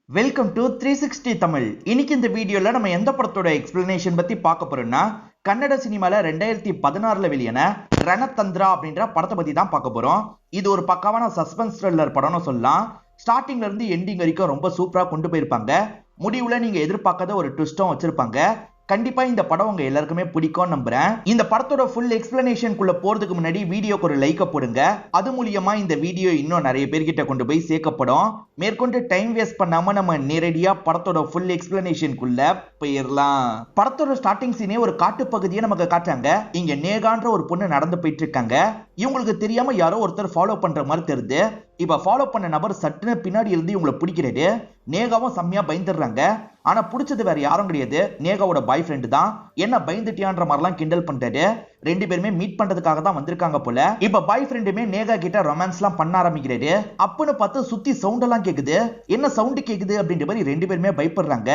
Welcome to 360 Tamil. இன்னைக்கு இந்த வீடியோல நம்ம எந்த படத்தோட எக்ஸ்பிளனேஷன் பத்தி பார்க்க போறோம்னா, கன்னட சினிமால 2016ல வெளியான ரணதந்திரா அப்படின்ற படத்தை பத்தி தான் பார்க்க போறோம். இது ஒரு பக்காவான சஸ்பென்ஸ் த்ரில்லர் படம்னு சொல்லலாம். ஸ்டார்டிங்ல இருந்து எண்டிங் வரைக்கும் ரொம்ப சூப்பரா கொண்டு போயிருப்பாங்க. முடிவுல நீங்க எதிர்பார்க்காத ஒரு ட்விஸ்டும் வச்சிருப்பாங்க. கண்டிப்பா இந்த படம் உங்க எல்லாருக்குமே பிடிக்கும் நம்புறேன். இந்த படத்தோட ஃபுல் எக்ஸ்பிளனேஷனுக்குள்ள போறதுக்கு முன்னாடி வீடியோக்கு ஒரு லைக் போடுங்க. அது மூலியமா இந்த வீடியோ இன்னும் நிறைய பேர்கிட்ட கொண்டு போய் சேர்க்கப்படும். மேற்கொண்டு டைம் வேஸ்ட் பண்ணாம நம்ம நேரடியா படத்தோட ஃபுல் எக்ஸ்பிளனேஷனுக்குள்ள போயிடலாம். படத்தோட ஸ்டார்டிங் சீனே ஒரு காட்டு பகுதியை நமக்கு காட்டுறாங்க. இங்க நேகான்ற ஒரு பொண்ணு நடந்து போயிட்டு இருக்காங்க. இவங்களுக்கு தெரியாம யாரோ ஒருத்தர் ஃபாலோ பண்ற மாதிரி தெரியுது. இப்ப ஃபாலோ பண்ண நபர் சட்டுன்னு பின்னாடி இருந்து இவங்களை பிடிக்கிறது. நேகாவும் செம்மையா பயந்துடுறாங்க. ஆனா பிடிச்சது வேற யாரும் கிடையாது, நேகாவோட பாய் ஃப்ரெண்டு தான். என்ன பயந்துட்டியான்ற மாதிரிலாம் கிண்டல் பண்றாரு. ரெண்டு பேருமே மீட் பண்றதுக்காக தான் வந்திருக்காங்க போல. இப்ப பாய் ஃப்ரெண்டுமே நேகா கிட்ட ரொமான்ஸ் எல்லாம் பண்ண ஆரம்பிக்கிறாரு. அப்பன்னு பார்த்து சுத்தி சவுண்ட் எல்லாம் கேக்குது. என்ன சவுண்ட் கேக்குது அப்படின்ற மாதிரி ரெண்டு பேருமே பயப்படுறாங்க.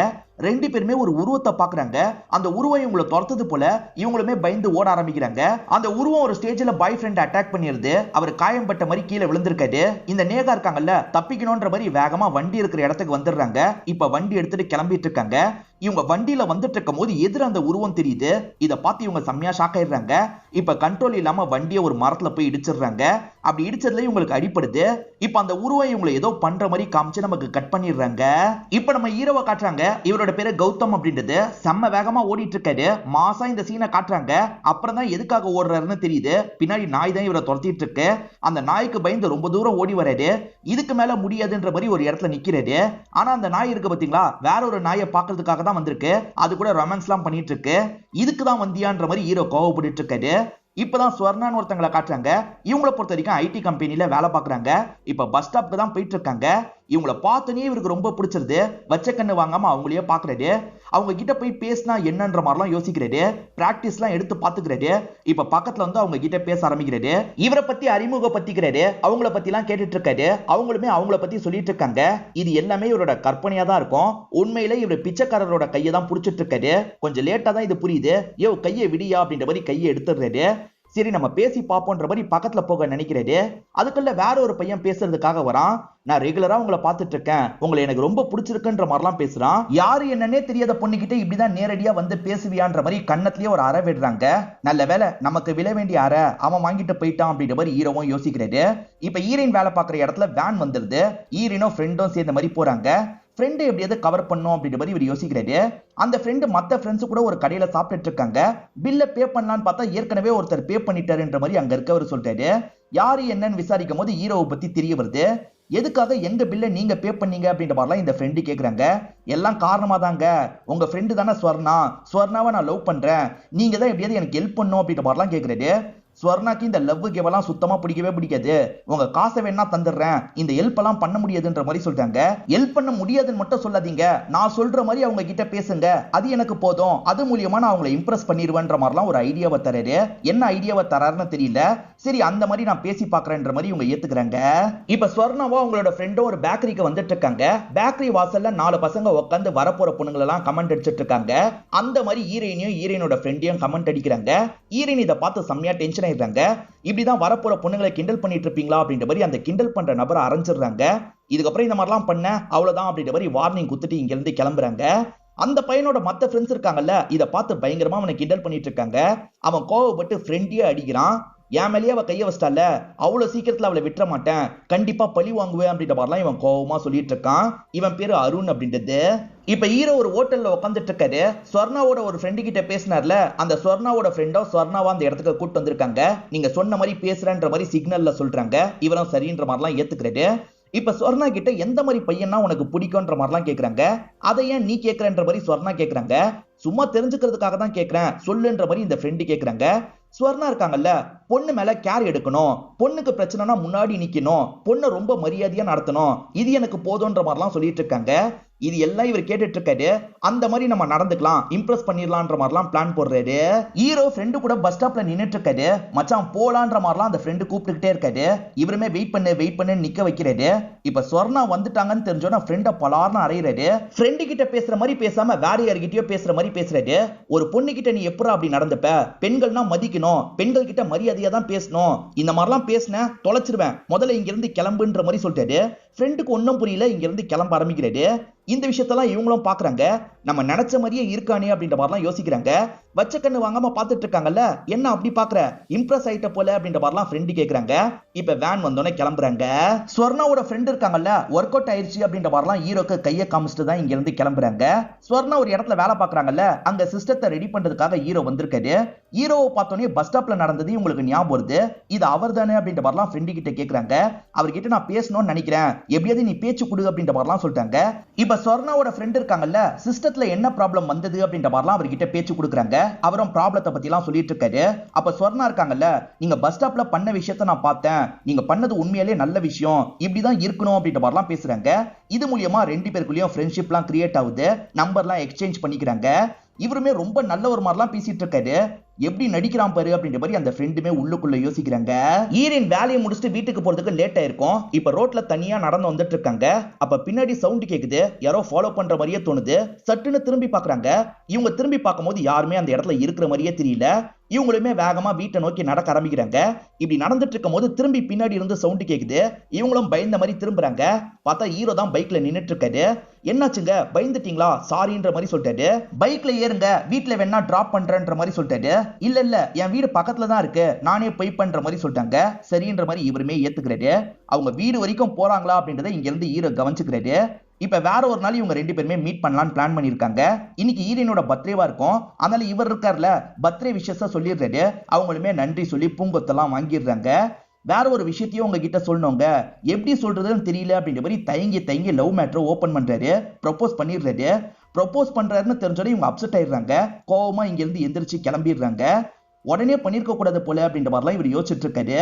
ரெண்டு பேருமே ஒரு உருவத்தை பாக்குறாங்க. அந்த உருவம் இவங்களை துரத்துது போல. இவங்களுமே பயந்து ஓட ஆரம்பிக்கிறாங்க. அந்த உருவம் ஒரு ஸ்டேஜ்ல பாய் ஃப்ரெண்ட் அட்டாக் பண்ணிருது. அவர் காயம்பட்ட மாதிரி கீழே விழுந்திருக்காரு. இந்த நேகா இருக்காங்கல்ல, தப்பிக்கணும்ன்ற மாதிரி வேகமா வண்டி இருக்கிற இடத்துக்கு வந்துடுறாங்க. இப்ப வண்டி எடுத்துட்டு கிளம்பிட்டு இருக்காங்க. இவங்க வண்டியில வந்துட்டு இருக்கும் போது எதிர அந்த உருவம் தெரியுது. இத பார்த்து இவங்க செம்மையா ஷாக் ஆயிடுறாங்க. இப்ப கண்ட்ரோல் இல்லாம வண்டியை ஒரு மரத்துல போய் இடிச்சிடுறாங்க. அப்படி இடிச்சதுல இவங்களுக்கு அடிப்படுது. இப்ப அந்த உருவம் இவங்களை ஏதோ பண்ற மாதிரி காமிச்சு நமக்கு கட் பண்ணிடுறாங்க. இப்ப நம்ம ஹீரோவை காட்டுறாங்க. இவரோட பேரு கௌதம் அப்படின்றது. செம்ம வேகமா ஓடிட்டு இருக்காரு. மாசா இந்த சீனை காட்டுறாங்க. அப்புறம் தான் எதுக்காக ஓடுறாருன்னு தெரியுது. பின்னாடி நாய் தான் இவரை துரத்திட்டு இருக்கு. அந்த நாய்க்கு பயந்து ரொம்ப தூரம் ஓடி வராரு. இதுக்கு மேல முடியாதுன்ற மாதிரி ஒரு இடத்துல நிக்கிறாரு. ஆனா அந்த நாய் இருக்கு பாத்தீங்களா, வேற ஒரு நாயை பாக்குறதுக்காக தான் வந்திருக்கு. அது கூட ரொமான்ஸ் எல்லாம் பண்ணிட்டு இருக்கு. இதுக்கு தான் வந்தியான்ற மாதிரி ஹீரோ கோவப்பட்டு இருக்காரு. இப்பதான் ஸ்வர்ணான்னு ஒருத்தங்களை காட்டுறாங்க. இவங்களை பொறுத்த வரைக்கும் ஐடி கம்பெனில வேலை பார்க்கறாங்க. இப்ப பஸ் ஸ்டாப்க்கு தான் போயிட்டு இருக்காங்க. இவங்களை பார்த்தனே இவருக்கு ரொம்ப பிடிச்சிருது. வச்ச கண்ணு வாங்காம அவங்களையே பாக்குறாரு. அவங்க கிட்ட போய் பேசினா என்னன்ற மாதிரிலாம் யோசிக்கிறாரு. பிராக்டிஸ் எல்லாம் எடுத்து பாத்துக்கிறாரு. இப்ப பக்கத்துல வந்து அவங்க கிட்ட பேச ஆரம்பிக்கிறாரு. இவரை பத்தி அறிமுகப்படுத்திக்கிறாரு. அவங்கள பத்தி எல்லாம் கேட்டுட்டு இருக்காரு. அவங்களுமே அவங்கள பத்தி சொல்லிட்டு இருக்காங்க. இது எல்லாமே இவரோட கற்பனையா தான் இருக்கும். உண்மையில இவர் பிச்சைக்காரரோட கையை தான் புடிச்சிட்டு இருக்காரு. கொஞ்சம் லேட்டா தான் இது புரியுது. யோ கையை விடியா அப்படின்ற மாதிரி கையை எடுத்துடுறாரு. சரி நம்ம பேசி பாப்போன்ற மாதிரி பக்கத்துல போக நினைக்கிறாரு. அதுக்குள்ள வேற ஒரு பையன் பேசுறதுக்காக வரான். நான் ரெகுலரா உங்களை பார்த்துட்டு இருக்கேன், உங்களை எனக்கு ரொம்ப பிடிச்சிருக்குன்ற மாதிரிலாம் பேசுறான். யாரு என்னன்னே தெரியாத பொண்ணுகிட்ட இப்படிதான் நேரடியா வந்து பேசுவியான்ற மாதிரி கண்ணத்திலேயே ஒரு அறை விடுறாங்க. நல்ல வேலை நமக்கு விழ வேண்டிய அறை அவன் வாங்கிட்டு போயிட்டான் அப்படின்ற மாதிரி ஹீரோவும் யோசிக்கிறாரு. இப்ப ஹீரோயின் வேலை பார்க்குற இடத்துல வேன் வந்துருது. ஹீரோனும் ஃப்ரெண்டும் சேர்ந்த மாதிரி போறாங்க. ஃப்ரெண்டு எப்படியாவது கவர் பண்ணும் அப்படின்ற மாதிரி இவர் யோசிக்கிறாரு. அந்த ஃப்ரெண்டு மத்த ஃப்ரெண்ட்ஸ் கூட ஒரு கடையில சாப்பிட்டுட்டு இருக்காங்க. பில்ல பே பண்ணலான்னு பார்த்தா ஏற்கனவே ஒருத்தர் பே பண்ணிட்டாருன்ற மாதிரி அங்க இருக்கவர் சொல்றாரு. யாரு என்னன்னு விசாரிக்கும் போது ஹீரோவை பத்தி தெரிய வருது. எதுக்காக எங்க பில்ல நீங்க பே பண்ணீங்க அப்படின்ற மாதிரிலாம் இந்த ஃப்ரெண்டு கேக்குறாங்க. எல்லாம் காரணமா தாங்க, உங்க ஃப்ரெண்டு தானே ஸ்வர்ணா, ஸ்வர்ணாவை நான் லவ் பண்றேன், நீங்க தான் எப்படியாவது எனக்கு ஹெல்ப் பண்ணும் அப்படின்ற மாதிரிலாம் கேக்குறாரு. ஸ்வர்ணாக்கு இந்த லவ் கேவெல்லாம் சுத்தமா பிடிக்கவே பிடிக்காது. உங்க காசை வேணா தந்துடுறேன், இந்த ஹெல்ப் எல்லாம் பண்ண முடியாதுன்ற மாதிரி சொல்றாங்க. ஹெல்ப் பண்ண முடியாதுன்னு மட்டும் சொல்லாதீங்க, நான் சொல்ற மாதிரி அவங்க கிட்ட பேசுங்க, அது எனக்கு போதும், அது மூலியமா நான் அவங்களை இம்ப்ரெஸ் பண்ணிடுவேன்ற மாதிரிலாம் ஒரு ஐடியாவை தராரு. என்ன ஐடியாவை தராருன்னு தெரியல. சரி அந்த மாதிரி நான் பேசி பாக்குறேன்ற மாதிரி இவங்க ஏத்துக்கிறாங்க. இப்ப ஸ்வர்ணாவோ அவங்களோட ஃப்ரெண்டும் ஒரு பேக்கரிக்கு வந்துட்டு இருக்காங்க. பேக்கரி வாசல்ல 4 பசங்க உட்காந்து வரப்போற பொண்ணுங்களெல்லாம் கமெண்ட் அடிச்சிட்டு இருக்காங்க. அந்த மாதிரி ஹீரோயினையும் ஹீரோயினோட ஃப்ரெண்டையும் கமெண்ட் அடிக்கிறாங்க. ஹீரோயின் இதை பார்த்து செம்மையா டென்ஷன் ஆயிடுறாங்க. இப்படிதான் வரப்போற பொண்ணுங்களை கிண்டல் பண்ணிட்டு இருப்பீங்களா அப்படின்ற மாதிரி அந்த கிண்டல் பண்ற நபரை அரைஞ்சிடுறாங்க. இதுக்கப்புறம் இந்த மாதிரிலாம் பண்ண அவ்வளவுதான் அப்படின்ற மாதிரி வார்னிங் குத்துட்டு இங்க இருந்து கிளம்புறாங்க. அந்த பையனோட மத்த ஃப்ரெண்ட்ஸ் இருக்காங்கல்ல, இதை பார்த்து பயங்கரமா அவனை கிண்டல் பண்ணிட்டு இருக்காங்க. அவன் கோவப்பட்டு ஃப்ரெண்டையே அடிக்கிறான். என் மேலேயே அவ கைய வச்சிட்டால, அவ்வளவு சீக்கிரத்துல அவளை விட்டுற மாட்டேன், கண்டிப்பா பழி வாங்குவேன் அப்படின்ற மாதிரிலாம் இவன் கோவமா சொல்லிட்டு இருக்கான். இவன் பேரு அருண் அப்படின்றது. இப்ப ஹீரோ ஒரு ஹோட்டல்ல உட்காந்துட்டு இருக்காரு. ஸ்வர்ணாவோட ஒரு ஃப்ரெண்டு கிட்ட பேசினார்ல, அந்த ஸ்வர்ணாவோட ஃப்ரெண்டோ ஸ்வர்ணாவா அந்த இடத்துக்கு கூட்டு வந்திருக்காங்க. நீங்க சொன்ன மாதிரி பேசுறன்ற மாதிரி சிக்னல்ல சொல்றாங்க. இவனும் சரின்ற மாதிரிலாம் ஏத்துக்கிறாரு. இப்ப ஸ்வர்ணா கிட்ட எந்த மாதிரி பையனா உனக்கு பிடிக்கும்ன்ற மாதிரிலாம் கேக்குறாங்க. அதை ஏன் நீ கேக்குறன்ற மாதிரி ஸ்வர்ணா கேக்குறாங்க. சும்மா தெரிஞ்சுக்கிறதுக்காக தான் கேக்குறேன் சொல்லுன்ற மாதிரி இந்த ஃப்ரெண்டு கேக்குறாங்க. ஸ்வர்ணா இருக்காங்கல்ல, பொண்ணு மேல கேர் எடுக்கணும், பொண்ணுக்கு பிரச்சனைனா முன்னாடி நிக்கணும், பொண்ணை ரொம்ப மரியாதையா நடத்தணும், இது எனக்கு போதும்ன்ற மாதிரிலாம் சொல்லிட்டு இருக்காங்க. இது எல்லாம் இவர் கேட்டுட்டு இருக்காரு. அந்த மாதிரி நம்ம நடந்துக்கலாம், இம்ப்ரெஸ் பண்ணிடலான்ற மாதிரிலாம் பிளான் போடுறாரு. ஹீரோ ஃப்ரெண்டு கூட பஸ் ஸ்டாப்ல நின்னுட்டு இருக்காரு. மச்சான் போலான்ற மாதிரிலாம் அந்த ஃப்ரெண்டு கூப்பிட்டுக்கிட்டே இருக்காரு. இவருமே வெயிட் பண்ணு நிக்க வைக்கிறாரு. இப்ப ஸ்வர்ணா வந்துட்டாங்கன்னு தெரிஞ்சோன்னா ஃப்ரெண்ட பலார்னு அறையிறாரு. ஃப்ரெண்டு கிட்ட பேசுற மாதிரி பேசாம வேற யார்கிட்டயோ பேசுற மாதிரி பேசுறாரு. ஒரு பொண்ணு கிட்ட நீ எப்படா அப்படி நடந்துப்ப, பெண்கள்னா மதிக்கணும், பெண்கள் கிட்ட மரியாதையா தான் பேசணும், இந்த மாதிரிலாம் பேசின தொலைச்சிருவேன், முதல்ல இங்க இருந்து கிளம்புன்ற மாதிரி சொல்லிட்டாரு. ஃப்ரெண்டுக்கு ஒன்னும் புரியல, இங்க இருந்து கிளம்ப ஆரம்பிக்கிறாரு. இந்த விஷயத்தெல்லாம் இவங்களும் பாக்குறாங்க. நம்ம நினைச்ச மாதிரியே இருக்கானே அப்படின்ற மாதிரிலாம் யோசிக்கிறாங்க. வச்ச கண்ணு வாங்காம பாத்துட்டு இருக்காங்கல்ல, என்ன அப்படி பாக்குற, இம்ப்ரெஸ் ஆயிட்ட போல அப்படின்ற மாதிரிலாம் ஃப்ரெண்டு கேக்குறாங்க. இப்ப வேன் வந்தோடனே கிளம்புறாங்க. ஸ்வர்ணாவோட ஃப்ரெண்ட் இருக்காங்கல்ல, ஒர்க் அவுட் ஆயிடுச்சு அப்படின்ற மாதிரிலாம் ஹீரோக்கு கையை காமிச்சிட்டு தான் இங்க இருந்து கிளம்புறாங்க. ஸ்வர்ணா ஒரு இடத்துல வேலை பாக்குறாங்கல்ல, அங்க சிஸ்டத்தை ரெடி பண்றதுக்காக ஹீரோ வந்திருக்காரு. ஹீரோவை பார்த்தோன்னே பஸ் ஸ்டாப்ல நடந்தது உங்களுக்கு ஞாபகம் வருது. இது அவர் தானே அப்படின்ற மாதிரிலாம் ஃப்ரெண்டு கிட்ட கேக்குறாங்க. அவர்கிட்ட நான் பேசணும்னு நினைக்கிறேன், எப்படியாவது நீ பேச்சு கொடு அப்படின்ற மாதிரிலாம் சொல்லிட்டாங்க. இப்ப ஸ்வர்ணாவோட ஃப்ரெண்ட் இருக்காங்கல்ல, சிஸ்டத்துல என்ன ப்ராப்ளம் வந்தது அப்படின்ற மாதிரிலாம் அவர்கிட்ட பேச்சு கொடுக்குறாங்க. அவரும் ப்ராப்ளத்தை பத்தி எல்லாம் சொல்லிட்டு இருக்காரு. அப்ப ஸ்வர்ணா இருக்காங்கல்ல, நீங்க பஸ் ஸ்டாப்ல பண்ண விஷயத்த நான் பார்த்தேன், நீங்க பண்ணது உண்மையிலேயே நல்ல விஷயம், இப்படிதான் இருக்கணும் அப்படின்ற மாதிரிலாம் பேசுறாங்க. இது மூலியமா ரெண்டு பேருக்குள்ளேயும் ஃப்ரெண்ட்ஷிப்லாம் கிரியேட் ஆகுது. நம்பர்லாம் எக்ஸ்சேஞ்ச் பண்ணிக்கிறாங்க. இவருமே ரொம்ப நல்ல ஒரு மாதிரிலாம் பேசிட்டு இருக்காரு. எப்படி நடிக்கிறான் பாரு அப்படின்ற மாதிரி அந்த ஃப்ரெண்டுமே உள்ளுக்குள்ள யோசிக்கிறாங்க. ஈரின் வேலையை முடிச்சுட்டு வீட்டுக்கு போறதுக்கு லேட் ஆயிருக்கும். இப்ப ரோட்ல தனியா நடந்து வந்துட்டு இருக்காங்க. அப்ப பின்னாடி சவுண்ட் கேக்குது, யாரோ ஃபாலோ பண்ற மாதிரியே தோணுது. சட்டுன்னு திரும்பி பாக்குறாங்க. இவங்க திரும்பி பார்க்கும்போது யாருமே அந்த இடத்துல இருக்கிற மாதிரியே தெரியல. இவங்களுமே வேகமா வீட்டை நோக்கி நடக்க ஆரம்பிக்கிறாங்க. இப்படி நடந்துட்டு இருக்கும் போது திரும்பி பின்னாடி இருந்து சவுண்ட் கேக்குது. இவங்களும் பயந்த மாதிரி திரும்புறாங்க. பார்த்தா ஹீரோ தான் பைக்ல நின்னுட்டு இருக்காரு. என்னாச்சுங்க, பயந்துட்டீங்களா, சாரின்ற மாதிரி சொல்லிட்டாரு. பைக்ல ஏறுங்க, வீட்டுல வேணா டிராப் பண்றேன்ற மாதிரி சொல்லிட்டாரு. இல்ல இல்ல, என் வீடு பக்கத்துல தான் இருக்கு, நானே போய் பண்ற மாதிரி சொல்லிட்டாங்க. சரின்ற மாதிரி இவருமே ஏத்துக்கிறாரு. அவங்க வீடு வரைக்கும் போறாங்களா அப்படின்றத இங்க இருந்து ஹீரோ கவனிச்சுக்கிறாரு. இப்ப வேற ஒரு நாள் இவங்க ரெண்டு பேருமே மீட் பண்ணலாம்னு பிளான் பண்ணிருக்காங்க. இன்னைக்கு ஈரனோட பர்த்டேவா இருக்கும். அதனால இவர் இருக்கார்ல, பர்த்டே விஷயத்த சொல்லிடுறாரு. அவங்களுமே நன்றி சொல்லி பூங்கொத்தெல்லாம் வாங்கிடுறாங்க. வேற ஒரு விஷயத்தையும் உங்ககிட்ட சொல்லணுங்க, எப்படி சொல்றதுன்னு தெரியல அப்படின்ற மாதிரி தயங்கி தயங்கி லவ் மேட்டரை ஓபன் பண்றாரு. ப்ரொபோஸ் பண்ணிடுறாரு. ப்ரொபோஸ் பண்றாருன்னு தெரிஞ்சோட இவங்க அப்செட் ஆயிடுறாங்க. கோவமா இங்க இருந்து எந்திரிச்சு கிளம்பிடுறாங்க. உடனே பண்ணிருக்க கூடாது போல அப்படின்ற மாதிரிலாம் இவர் யோசிச்சுட்டு இருக்காரு.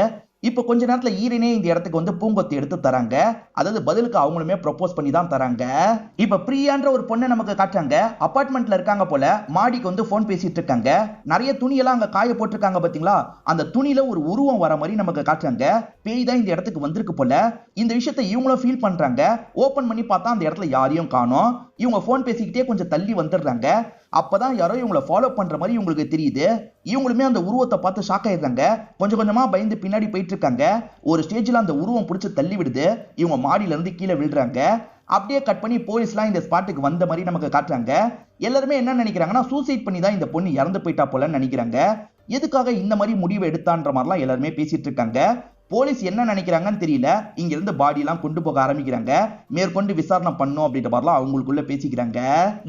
இப்ப கொஞ்ச நேரத்துல ஈரனே இந்த இடத்துக்கு வந்து பூங்கொத்தி எடுத்து தராங்க. அதாவது பதிலுக்கு அவங்களுமே ப்ரொபோஸ் பண்ணி தான் தராங்க. இப்ப பிரியான்ற ஒரு பொண்ணை நமக்கு காட்டுறாங்க. அபார்ட்மெண்ட்ல இருக்காங்க போல, மாடிக்கு வந்து போன் பேசிட்டு இருக்காங்க. நிறைய துணியெல்லாம் அங்க காய போட்டிருக்காங்க பாத்தீங்களா, அந்த துணியில ஒரு உருவம் வர மாதிரி நமக்கு காட்டுறாங்க. பேய் தான் இந்த இடத்துக்கு வந்திருக்கு போல. இந்த விஷயத்தை இவங்களும் ஃபீல் பண்றாங்க. ஓபன் பண்ணி பார்த்தா அந்த இடத்துல யாரையும் காணோம். இவங்க போன் பேசிக்கிட்டே கொஞ்சம் தள்ளி வந்துடுறாங்க. அப்பதான் யாரோ இவங்களை ஃபாலோ பண்ற மாதிரி இவங்களுக்கு தெரியுது. இவங்களுமே அந்த உருவத்தை பார்த்து ஷாக் ஆயிடுறாங்க. கொஞ்சம் கொஞ்சமா பயந்து பின்னாடி போயிட்டு இருக்காங்க. ஒரு ஸ்டேஜ்ல அந்த உருவம் பிடிச்சு தள்ளி விடுது. இவங்க மாடியில இருந்து கீழே விழுறாங்க. அப்படியே கட் பண்ணி போலீஸ்லாம் இந்த ஸ்பாட்டுக்கு வந்த மாதிரி நமக்கு காட்டுறாங்க. எல்லாருமே என்ன நினைக்கிறாங்கன்னா, சூசைட் பண்ணி தான் இந்த பொண்ணு இறந்து போயிட்டா போலன்னு நினைக்கிறாங்க. எதுக்காக இந்த மாதிரி முடிவு எடுத்தான்ற மாதிரிலாம் எல்லாருமே பேசிட்டு இருக்காங்க. போலீஸ் என்ன நினைக்கிறாங்கன்னு தெரியல. இங்க இருந்து பாடி எல்லாம் கொண்டு போக ஆரம்பிக்கிறாங்க. மேற்கொண்டு விசாரணை பண்ணும் அப்படின்ற மாதிரிலாம் அவங்களுக்குள்ள பேசிக்கிறாங்க.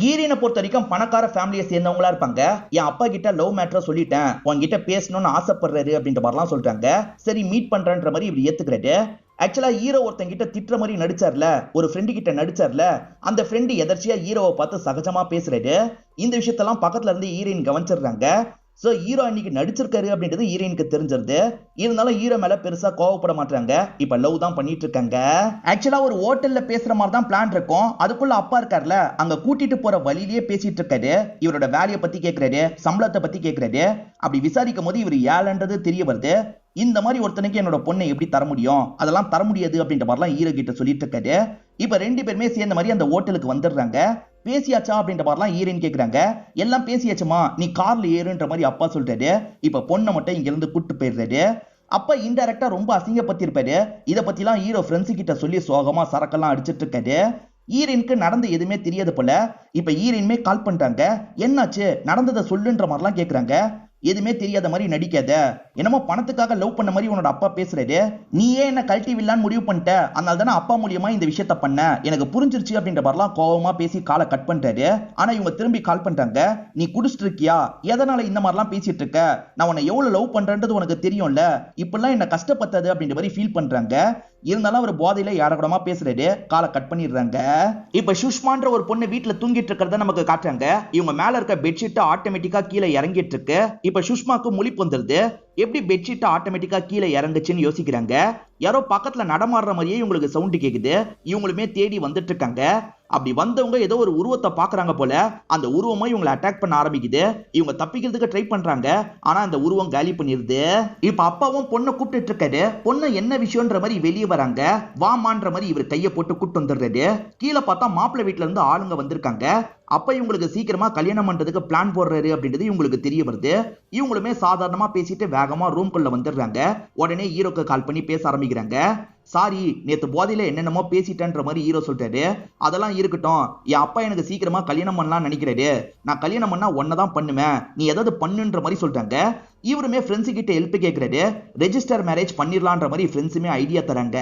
ஈரினை பொறுத்த வரைக்கும் பணக்கார ஃபேமிலியை சேர்ந்தவங்களா இருப்பாங்க. என் அப்பா கிட்ட லவ் மேட்டரை சொல்லிட்டேன், உங்ககிட்ட பேசணும்னு ஆசைப்படுறாரு அப்படின்ற மாதிரிலாம் சொல்றாங்க. சரி மீட் பண்றேன்ற மாதிரி இவர் ஏத்துக்கிறாரு. ஆக்சுவலா ஹீரோ ஒருத்தங்கிட்ட திட்டுற மாதிரி நடிச்சார்ல, ஒரு ஃப்ரெண்டு கிட்ட நடிச்சார்ல, அந்த ஃப்ரெண்டு எதர்ச்சியா ஹீரோவை பார்த்து சகஜமா பேசுறாரு. இந்த விஷயத்தெல்லாம் பக்கத்துல இருந்து ஹீரோயின் கவனிச்சிடுறாங்க. சோ ஹீரோ இன்னைக்கு நடிச்சிருக்காரு அப்படின்றது ஹீரோயினுக்கு தெரிஞ்சிருது. இருந்தாலும் ஹீரோ மேல பெருசா கோவப்பட மாட்டாங்க. இப்ப லவ் தான் பண்ணிட்டு இருக்காங்க. ஆக்சுவலா ஒரு ஹோட்டல்ல பேசுற மாதிரி தான் பிளான் இருக்கும். அதுக்குள்ள அப்பா இருக்கார்ல, அங்க கூட்டிட்டு போற வழியிலேயே பேசிட்டு இருக்காரு. இவரோட வேலையை பத்தி கேட்கிறாரு, சம்பளத்தை பத்தி கேட்கிறாரு. அப்படி விசாரிக்கும் போது இவர் ஏழன்றது தெரிய வருது. இந்த மாதிரி ஒருத்தனுக்கு என்னோட பொண்ணை எப்படி தர முடியும், அதெல்லாம் தர முடியாது அப்படின்ற மாதிரிலாம் ஹீரோ கிட்ட சொல்லிட்டு இருக்காரு. இப்ப ரெண்டு பேருமே சேர்ந்த மாதிரி அந்த ஹோட்டலுக்கு வந்துடுறாங்க. பேசியாச்சா அப்படின்ற மாதிரிலாம் ஹீரோயின் கேக்குறாங்க. எல்லாம் பேசியாச்சுமா, நீ கார்ல ஏறுன்ற மாதிரி அப்பா சொல்றாரு. இப்ப பொண்ணை மட்டும் இங்க இருந்து கூட்டு போயிடுறாரு. அப்பா இன்டைரக்டா ரொம்ப அசிங்கப்பட்டிருப்பாரு. இதை பத்திலாம் ஹீரோ ஃப்ரெண்ட்ஸ் கிட்ட சொல்லி சோகமா சரக்கெல்லாம் அடிச்சிட்டு இருக்காரு. ஈரினுக்கு நடந்து எதுவுமே தெரியாது போல. இப்ப ஈரினுமே கால் பண்ணிட்டாங்க. என்னாச்சு, நடந்ததை சொல்லுன்ற மாதிரிலாம் கேக்குறாங்க. எதுவுமே தெரியாத மாதிரி நடிக்காத, என்னமோ பணத்துக்காக லவ் பண்ண மாதிரி உன்னோட அப்பா பேசுறாரு. நீயே என்ன கல்ட்டி வில்லான்னு முடிவு பண்ணிட்ட, அதனால தானே அப்பா மூலியமா இந்த விஷயத்த பண்ண, எனக்கு புரிஞ்சிருச்சு அப்படின்ற மாதிரிலாம் கோவமா பேசி காலை கட் பண்ணிட்டாரு. ஆனா இவங்க திரும்பி கால் பண்றாங்க. நீ குடிச்சிட்டு இருக்கியா, எதனால இந்த மாதிரிலாம் பேசிட்டு இருக்க, நான் உன்னை எவ்வளவு லவ் பண்றேன்றது உனக்கு தெரியும்ல, இப்பெல்லாம் என்ன கஷ்டப்பட்டது அப்படின்ற மாதிரி ஃபீல் பண்றாங்க. இருந்தாலும் அவர் போதையில யாரக்கூடமா பேசுறாரு. காலை கட் பண்ணிடுறாங்க. இப்ப சுஷ்மான்ற ஒரு பொண்ணு வீட்டுல தூங்கிட்டு இருக்கிறத நமக்கு காட்டுறாங்க. இவங்க மேல இருக்க பெட்ஷீட் ஆட்டோமேட்டிக்கா கீழே இறங்கிட்டு இருக்கு. இப்ப சுஷ்மாக்கு முழிப்பு வந்துருது. எப்படி பெட்ஷீட் ஆட்டோமேட்டிக்கா கீழே இறங்குச்சுன்னு யோசிக்கிறாங்க. யாரோ பக்கத்துல நடமாடுற மாதிரியே இவங்களுக்கு சவுண்ட் கேக்குது. இவங்களுமே தேடி வந்துட்டு இருக்காங்க. அப்படி வந்தவங்க ஏதோ ஒரு உருவத்தை பாக்குறாங்க போல. அந்த உருவமா இவங்களை அட்டாக் பண்ண ஆரம்பிக்குது. இவங்க தப்பிக்கிறதுக்கு ட்ரை பண்றாங்க. ஆனா அந்த உருவம் காலி பண்ணிருது. இப்ப அப்பாவும் பொண்ணை கூப்பிட்டு இருக்காரு. பொண்ணு என்ன விஷயம்ன்ற மாதிரி வெளியே வராங்க. வாமான்ற மாதிரி இவர் கையை போட்டு கூட்டு வந்துடுறாரு. கீழே பார்த்தா மாப்பிள்ளை வீட்டுல இருந்து ஆளுங்க வந்திருக்காங்க. அப்ப இவங்களுக்கு சீக்கிரமா கல்யாணம் பண்றதுக்கு பிளான் போடுறாரு அப்படின்றது இவங்களுக்கு தெரிய வருது. இவங்களுமே சாதாரணமா பேசிட்டு வேகமா ரூம்குள்ள வந்துடுறாங்க. உடனே ஹீரோக்கு கால் பண்ணி பேச ஆரம்பிக்கிறாங்க. சாரி நேத்து போதையில என்னென்னமோ பேசிட்டேன்ற மாதிரி ஹீரோ சொல்லிட்டாரு. அதெல்லாம் இருக்கட்டும், என் அப்பா எனக்கு சீக்கிரமா கல்யாணம் பண்ணலாம் நினைக்கிறாரு. நான் கல்யாணம் பண்ணா ஒன்னதான் பண்ணுவேன், நீ ஏதாவது பண்ணுன்ற மாதிரி சொல்லிட்டாங்க. இவருமே ஃப்ரெண்ட்ஸ் கிட்ட ஹெல்ப் கேட்கிறாரு. ரெஜிஸ்டர் மேரேஜ் பண்ணிடலான்ற மாதிரி ஃப்ரெண்ட்ஸுமே ஐடியா தராங்க.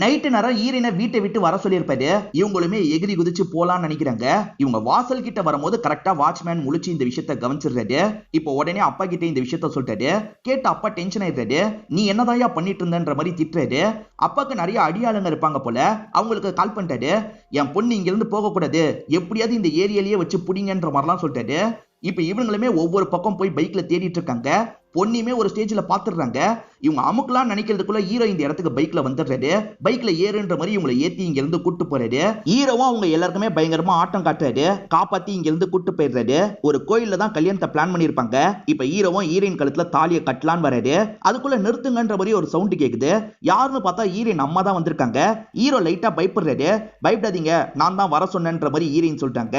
நைட்டு நேரம் ஈரனை வீட்டை விட்டு வர சொல்லியிருப்பாரு. இவங்களுமே எகிரி குதிச்சு போலான்னு நினைக்கிறாங்க. இவங்க வாசல் கிட்ட வரும்போது கரெக்டா வாட்ச்மேன் முழிச்சு இந்த விஷயத்த கவனிச்சிடுறாரு. இப்போ உடனே அப்பா கிட்ட இந்த விஷயத்த சொல்லிட்டாரு. கேட்ட அப்பா டென்ஷன் ஆயிடுறாரு. நீ என்னதாயா பண்ணிட்டு இருந்தன்ற மாதிரி திட்டுறாரு. அப்பாக்கு நிறைய அடியாளுங்க இருப்பாங்க போல. அவங்களுக்கு கால் பண்ணிட்டாரு. என் பொண்ணு இங்க இருந்து போக கூடாது, எப்படியாவது இந்த ஏரியாலேயே வச்சு புடிங்கன்ற மாதிரிலாம் சொல்லிட்டாரு. இப்ப இவங்களுமே ஒவ்வொரு பக்கம் போய் பைக்ல தேடிட்டு இருக்காங்க. பொண்ணியுமே ஒரு ஸ்டேஜ்ல பாத்துறாங்க. இவங்க அமுக்கலாம் நினைக்கிறதுக்குள்ள ஹீரோ இந்த இடத்துக்கு பைக்ல வந்துடுறாரு. பைக்ல ஏறுன்ற மாதிரி இவங்களை ஏத்தி இங்க இருந்து கூட்டு போறாரு. ஹீரோவும் அவங்க எல்லாருக்குமே பயங்கரமா ஆட்டம் காட்டுறாரு. காப்பாத்தி இங்க இருந்து கூட்டு போயிடுறாரு. ஒரு கோயில்ல தான் கல்யாணத்தை பிளான் பண்ணிருப்பாங்க. இப்ப ஹீரோவும் ஹீரோயின் கழுத்துல தாலியை கட்டலான்னு வராரு. அதுக்குள்ள நிறுத்துங்கன்ற மாதிரி ஒரு சவுண்ட் கேக்குது. யாருன்னு பார்த்தா ஹீரோயின் அம்மா தான் வந்திருக்காங்க. ஹீரோ லைட்டா பயப்படுறாரு. பயப்படாதீங்க, நான் தான் வர சொன்னேன்ற மாதிரி ஹீரோயின் சொல்லிட்டாங்க.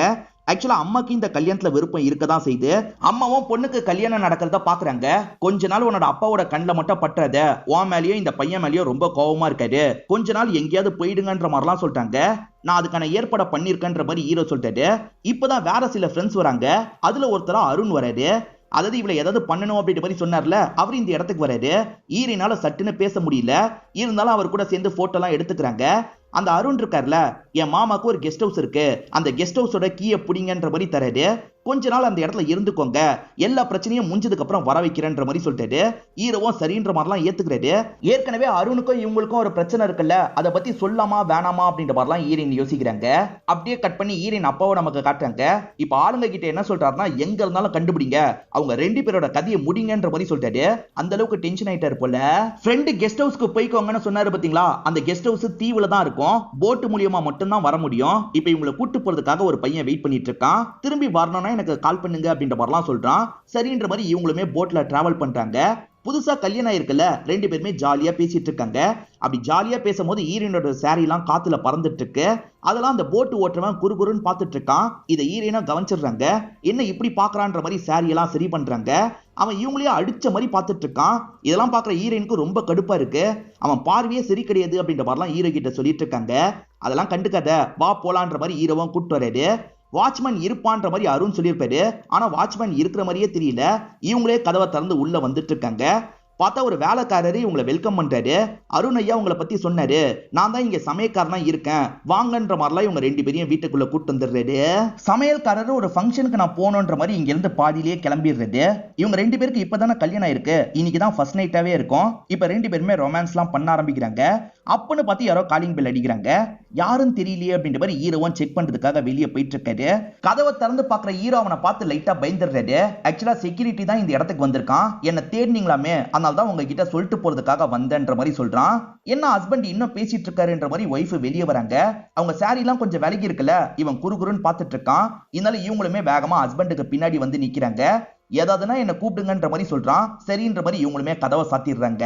ஆக்சுவலா அம்மாக்கு இந்த கல்யாணத்துல விருப்பம் இருக்கதான் செய்து. அம்மாவும் பொண்ணுக்கு கல்யாணம் நடக்கிறத பாக்குறாங்க. கொஞ்ச நாள் உன்னோட அப்பாவோட கண்ணில் மட்டும் பற்றாத, உன் மேலேயும் இந்த பையன் மேலேயும் ரொம்ப கோபமா இருக்காரு, கொஞ்ச நாள் எங்கேயாவது போயிடுங்கன்ற மாதிரிலாம் சொல்லிட்டாங்க. நான் அதுக்கான ஏற்பாடு பண்ணிருக்கேன்ற மாதிரி ஹீரோ சொல்லிட்டாரு. இப்பதான் வேற சில ஃப்ரெண்ட்ஸ் வராங்க. அதுல ஒருத்தரா அருண் வராரு. அதாவது இவளை ஏதாவது பண்ணணும் அப்படின்ற மாதிரி சொன்னார்ல, அவர் இந்த இடத்துக்கு வராரு. ஈரினால சட்டுன்னு பேச முடியல. இருந்தாலும் அவர் கூட சேர்ந்து போட்டோ எல்லாம் எடுத்துக்கிறாங்க. அந்த அருண் இருக்கார்ல, என் மாமாக்கு ஒரு கெஸ்ட் ஹவுஸ் இருக்கு, அந்த கெஸ்ட் ஹவுஸோட கீயை பிடிங்கன்ற மாதிரி தராரு. கொஞ்ச நாள் அந்த இடத்துல இருந்துக்கோங்க, எல்லா பிரச்சனையும் முடிஞ்சதுக்கு அப்புறம் வர வைக்கிறேன்ற மாதிரி சொல்லிட்டாரு. ஹீரோவும் சரின்ற மாதிரிலாம் ஏத்துக்கிறாரு. ஏற்கனவே அருணுக்கும் இவங்களுக்கும் ஒரு பிரச்சனை இருக்குல்ல, அதை பத்தி சொல்லாமா வேணாமா அப்படின்ற மாதிரிலாம் ஹீரோயின் யோசிக்கிறாங்க. அப்படியே கட் பண்ணி ஹீரோயின் அப்பாவை நமக்கு காட்டுறாங்க. இப்ப ஆளுங்க கிட்ட என்ன சொல்றாருன்னா, எங்க இருந்தாலும் கண்டுபிடிங்க, அவங்க ரெண்டு பேரோட கதையை முடிங்கன்ற மாதிரி சொல்லிட்டாரு. அந்த அளவுக்கு டென்ஷன் ஆயிட்டாரு போல. ஃப்ரெண்டு கெஸ்ட் ஹவுஸ்க்கு போய்க்கோங்கன்னு சொன்னாரு பாத்தீங்களா, அந்த கெஸ்ட் ஹவுஸ் தீவுல தான் இருக்கும். போட் மூலியமா மட்டும் தான் வர முடியும். இப்ப இவங்களை கூட்டு போறதுக்காக ஒரு பையன் வெயிட் பண்ணிட்டு இருக்கான். திரும்பி வரணும்னா எனக்கு கால் பண்ணுங்க அப்படின்ற மாதிரிலாம் சொல்றான். சரின்ற மாதிரி இவங்களுமே போட்ல டிராவல் பண்றாங்க. புதுசா கல்யாணம் ஆயிருக்குல்ல, ரெண்டு பேருமே ஜாலியா பேசிட்டு இருக்காங்க. அப்படி ஜாலியா பேசும்போது ஈரனோட சாரி எல்லாம் காத்துல பறந்துட்டு இருக்கு. அதெல்லாம் அந்த போட்டு ஓட்டுறவன் குறுகுறுன்னு பார்த்துட்டு இருக்கான். இதை ஈரனா கவனிச்சிடுறாங்க. என்ன இப்படி பாக்குறான்ற மாதிரி சாரி எல்லாம் சரி பண்றாங்க. அவன் இவங்களே அடிச்ச மாதிரி பார்த்துட்டு இருக்கான். இதெல்லாம் பாக்குற ஹீரோயினுக்கு ரொம்ப கடுப்பா இருக்கு. அவன் பார்வையே சரி கிடையாது அப்படின்ற மாதிரிலாம் ஹீரோ கிட்ட சொல்லிட்டு இருக்காங்க. அதெல்லாம் கண்டுக்காத, வா போலான்ற மாதிரி ஹீரோவும் கூட்டு வராரு. வாட்ச்மேன் இருப்பான்ற மாதிரி அருண் சொல்லியிருப்பாரு. ஆனா வாட்ச்மேன் இருக்கிற மாதிரியே தெரியல. இவங்களே கதவை திறந்து உள்ள வந்துட்டு இருக்காங்க. பார்த்தா ஒரு வேலைக்காரரு இவங்களை வெல்கம் பண்றாரு. அருண் ஐயா உங்களை பத்தி சொன்னாரு, நான் தான் இங்க சமையல்காரனா இருக்கேன், வாங்கன்ற மாதிரிலாம் இவங்க ரெண்டு பேரையும் வீட்டுக்குள்ள கூட்டு வந்துடுறாரு. சமையல்காரரு ஒரு ஃபங்க்ஷனுக்கு நான் போகணுன்ற மாதிரி இங்க இருந்து பாதியிலேயே கிளம்பிடுறது. இவங்க ரெண்டு பேருக்கு இப்பதானே கல்யாணம் ஆயிருக்கு, இன்னைக்குதான் ஃபர்ஸ்ட் நைட்டாவே இருக்கும். இப்ப ரெண்டு பேருமே ரொமான்ஸ் எல்லாம் பண்ண ஆரம்பிக்கிறாங்க. அப்பன்னு பார்த்து யாரோ காலிங் பெல் அடிக்கிறாங்க. யாரும் தெரியலையே அப்படின்ற மாதிரி ஹீரோவும் செக் பண்றதுக்காக வெளியே போயிட்டு இருக்காரு. கதவை திறந்து பாக்குற ஹீரோ அவனை பார்த்து லைட்டா பயந்துடுறாரு. ஆக்சுவலா செக்யூரிட்டி தான் இந்த இடத்துக்கு வந்திருக்கான், என்ன தேடினீங்களாமே, அதனால தான் உங்ககிட்ட சொல்லிட்டு போறதுக்காக வந்தேன்ற மாதிரி சொல்றான். என்ன ஹஸ்பண்ட் இன்னும் பேசிட்டு இருக்காருன்ற மாதிரி ஒய்ஃப் வெளியே வராங்க. அவங்க சாரி எல்லாம் கொஞ்சம் விலகி இருக்குல்ல, இவன் குறுகுறுன்னு பார்த்துட்டு இருக்கான். இதனால இவங்களுமே வேகமா ஹஸ்பண்டுக்கு பின்னாடி வந்து நிக்கிறாங்க. ஏதாவதுன்னா என்ன கூப்பிடுங்கன்ற மாதிரி சொல்றான். சரின்ற மாதிரி இவங்களுமே கதவை சாத்திடுறாங்க.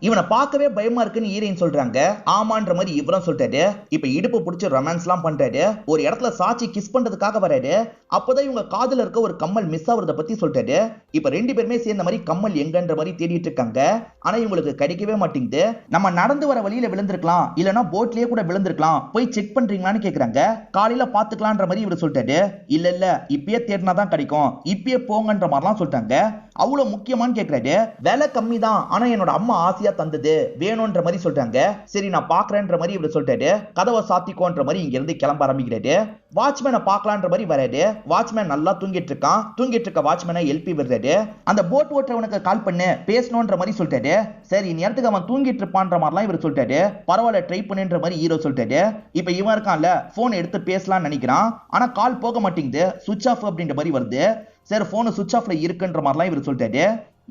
இவனை பார்க்கவே பயமா இருக்குன்னு ஹீரோயின் சொல்றாங்க. ஆமான்ற மாதிரி இவரும் சொல்லிட்டாரு. இப்ப இடுப்பு பிடிச்சி ரொமான்ஸ் எல்லாம் பண்றாரு. ஒரு இடத்துல சாட்சி கிஸ் பண்றதுக்காக வராரு. அப்பதான் இவங்க காதுல இருக்க ஒரு கம்மல் மிஸ் ஆகுறத பத்தி சொல்லிட்டாரு. இப்ப ரெண்டு பேருமே சேர்ந்த மாதிரி கம்மல் எங்கன்ற மாதிரி தேடிட்டு இருக்காங்க. ஆனா இவங்களுக்கு கிடைக்கவே மாட்டேங்குது. நம்ம நடந்து வர வழியில விழுந்திருக்கலாம், இல்லனா போட்லயே கூட விழுந்திருக்கலாம், போய் செக் பண்றீங்களான்னு கேக்குறாங்க. காலையில பாத்துக்கலான்ற மாதிரி இவர் சொல்லிட்டாரு. இல்ல இல்ல, இப்பயே தேடினாதான் கிடைக்கும், இப்பயே போங்கன்ற மாதிரி சொல்லிட்டாங்க. அவ்வளவு முக்கியமான்னு கேக்குறாரு. விலை கம்மி தான், ஆனா என்னோட அம்மா ஆசையா தந்தது, வேணும்ன்ற மாதிரி சொல்றாங்க. சரி நான் பாக்குறேன்ற மாதிரி இவர் சொல்லிட்டாரு. கதவை சாத்திக்கோன்ற மாதிரி இங்க இருந்து கிளம்ப ஆரம்பிக்கிறாரு. வாட்ச்மேனை பார்க்கலான்ற மாதிரி வராரு. வாட்ச்மேன் நல்லா தூங்கிட்டு இருக்கான். தூங்கிட்டு இருக்க வாட்ச்மேனை எழுப்பி விடுறாரு. அந்த போட் ஓட்டுறவனுக்கு கால் பண்ணு, பேசணும்ன்ற மாதிரி சொல்லிட்டாரு. சரி நேரத்துக்கு அவன் தூங்கிட்டு இருப்பான்ற மாதிரிலாம் இவர் சொல்லிட்டாரு. பரவாயில்ல ட்ரை பண்ணுன்ற மாதிரி ஹீரோ சொல்லிட்டாரு. இப்ப இவன் இருக்கான்ல, போன் எடுத்து பேசலாம்னு நினைக்கிறான். ஆனா கால் போக மாட்டேங்குது, சுவிட்ச் ஆஃப் அப்படின்ற மாதிரி வருது. சரி போன் சுவிட்ச் ஆஃப்ல இருக்குன்ற மாதிரிலாம் இவர் சொல்லிட்டாரு.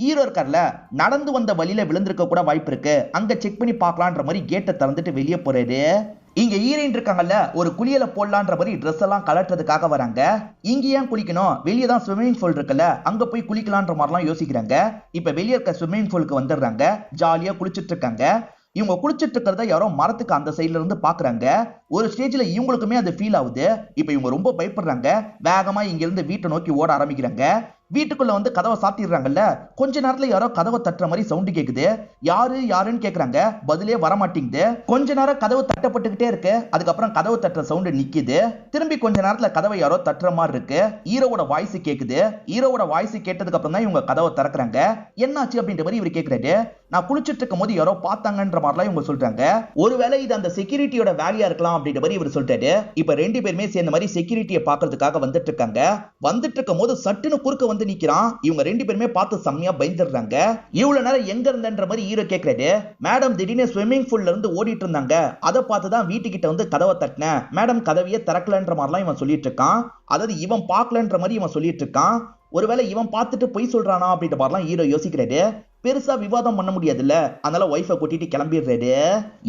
ஹீரோ இருக்கார்ல, நடந்து வந்த வழியில விழுந்திருக்க கூட வாய்ப்பு இருக்கு, அங்க செக் பண்ணி பார்க்கலான்ற மாதிரி கேட்டை திறந்துட்டு வெளியே போறாரு. இங்க ஹீரோயின் இருக்காங்கல்ல, ஒரு குளியல போடலான்ற மாதிரி ட்ரெஸ் எல்லாம் கலட்டுறதுக்காக வராங்க. இங்க ஏன் குளிக்கணும், வெளியே தான் ஸ்விம்மிங் பூல் இருக்குல்ல, அங்க போய் குளிக்கலான்ற மாதிரிலாம் யோசிக்கிறாங்க. இப்ப வெளியே இருக்க ஸ்விம்மிங் பூலுக்கு வந்துடுறாங்க. ஜாலியா குளிச்சுட்டு இருக்காங்க. இவங்க குளிச்சிட்டு இருக்கிறத யாரோ மரத்துக்கு அந்த சைட்ல இருந்து பாக்குறாங்க. ஒரு ஸ்டேஜ்ல இவங்களுக்குமே அது ஃபீல் ஆகுது. இப்ப இவங்க ரொம்ப பயப்படுறாங்க. வேகமா இங்க இருந்து வீட்டை நோக்கி ஓட ஆரம்பிக்கிறாங்க. வீட்டுக்குள்ள வந்து கதவை சாத்திடுறாங்கல்ல, கொஞ்ச நேரத்துல யாரோ கதவை தட்டுற மாதிரி சவுண்ட் கேக்குது. யாரு யாருன்னு கேக்குறாங்க, பதிலே வர மாட்டேங்குது. கொஞ்ச நேரம் கதவு தட்டப்பட்டுக்கிட்டே இருக்கு. அதுக்கப்புறம் கதவு தட்டுற சவுண்ட் நிக்குது. திரும்பி கொஞ்ச நேரத்துல கதவை யாரோ தட்டுற மாதிரி இருக்கு. ஹீரோவோட வாய்ஸ் கேக்குது. ஹீரோவோட வாய்ஸ் கேட்டதுக்கு அப்புறம் தான் இவங்க கதவை திறக்கிறாங்க. என்னாச்சு அப்படின்ற மாதிரி இவர் கேக்குறாரு. நான் குளிச்சிட்டு இருக்கும் போது யாரோ பார்த்தாங்கன்ற மாதிரிலாம் இவங்க சொல்றாங்க. ஒருவேளை இது அந்த செக்யூரிட்டியோட வேலையா இருக்கலாம் அப்படின்ற மாதிரி இவர் சொல்றாரு. இப்ப ரெண்டு பேருமே சேர்ந்த மாதிரி செக்யூரிட்டியை பாக்குறதுக்காக வந்துட்டு இருக்காங்க. வந்துட்டு இருக்கும் போது சட்டுன்னு குறுக்க வந்து நிக்கிறான். இவங்க ரெண்டு பேருமே பார்த்து செம்மையா பயந்துடுறாங்க. இவ்வளவு நேரம் எங்க இருந்தன்ற மாதிரி ஹீரோ கேக்குறாரு. மேடம் திடீர்னு ஸ்விம்மிங் பூல்ல இருந்து ஓடிட்டு இருந்தாங்க, அதை பார்த்துதான் வீட்டுக்கிட்ட வந்து கதவை தட்டினேன், மேடம் கதவையே திறக்கலன்ற மாதிரிலாம் இவன் சொல்லிட்டு இருக்கான். அதாவது இவன் பார்க்கலன்ற மாதிரி இவன் சொல்லிட்டு இருக்கான். ஒருவேளை இவன் பார்த்துட்டு பொய் சொல்றானா அப்படின்ற மாதிரிலாம் ஹீரோ யோசிக்கிறாரு. பெருசா விவாதம் பண்ண முடியாதுல்ல, அதனால ஒய்ஃபை கூட்டிட்டு கிளம்பிடுறாரு.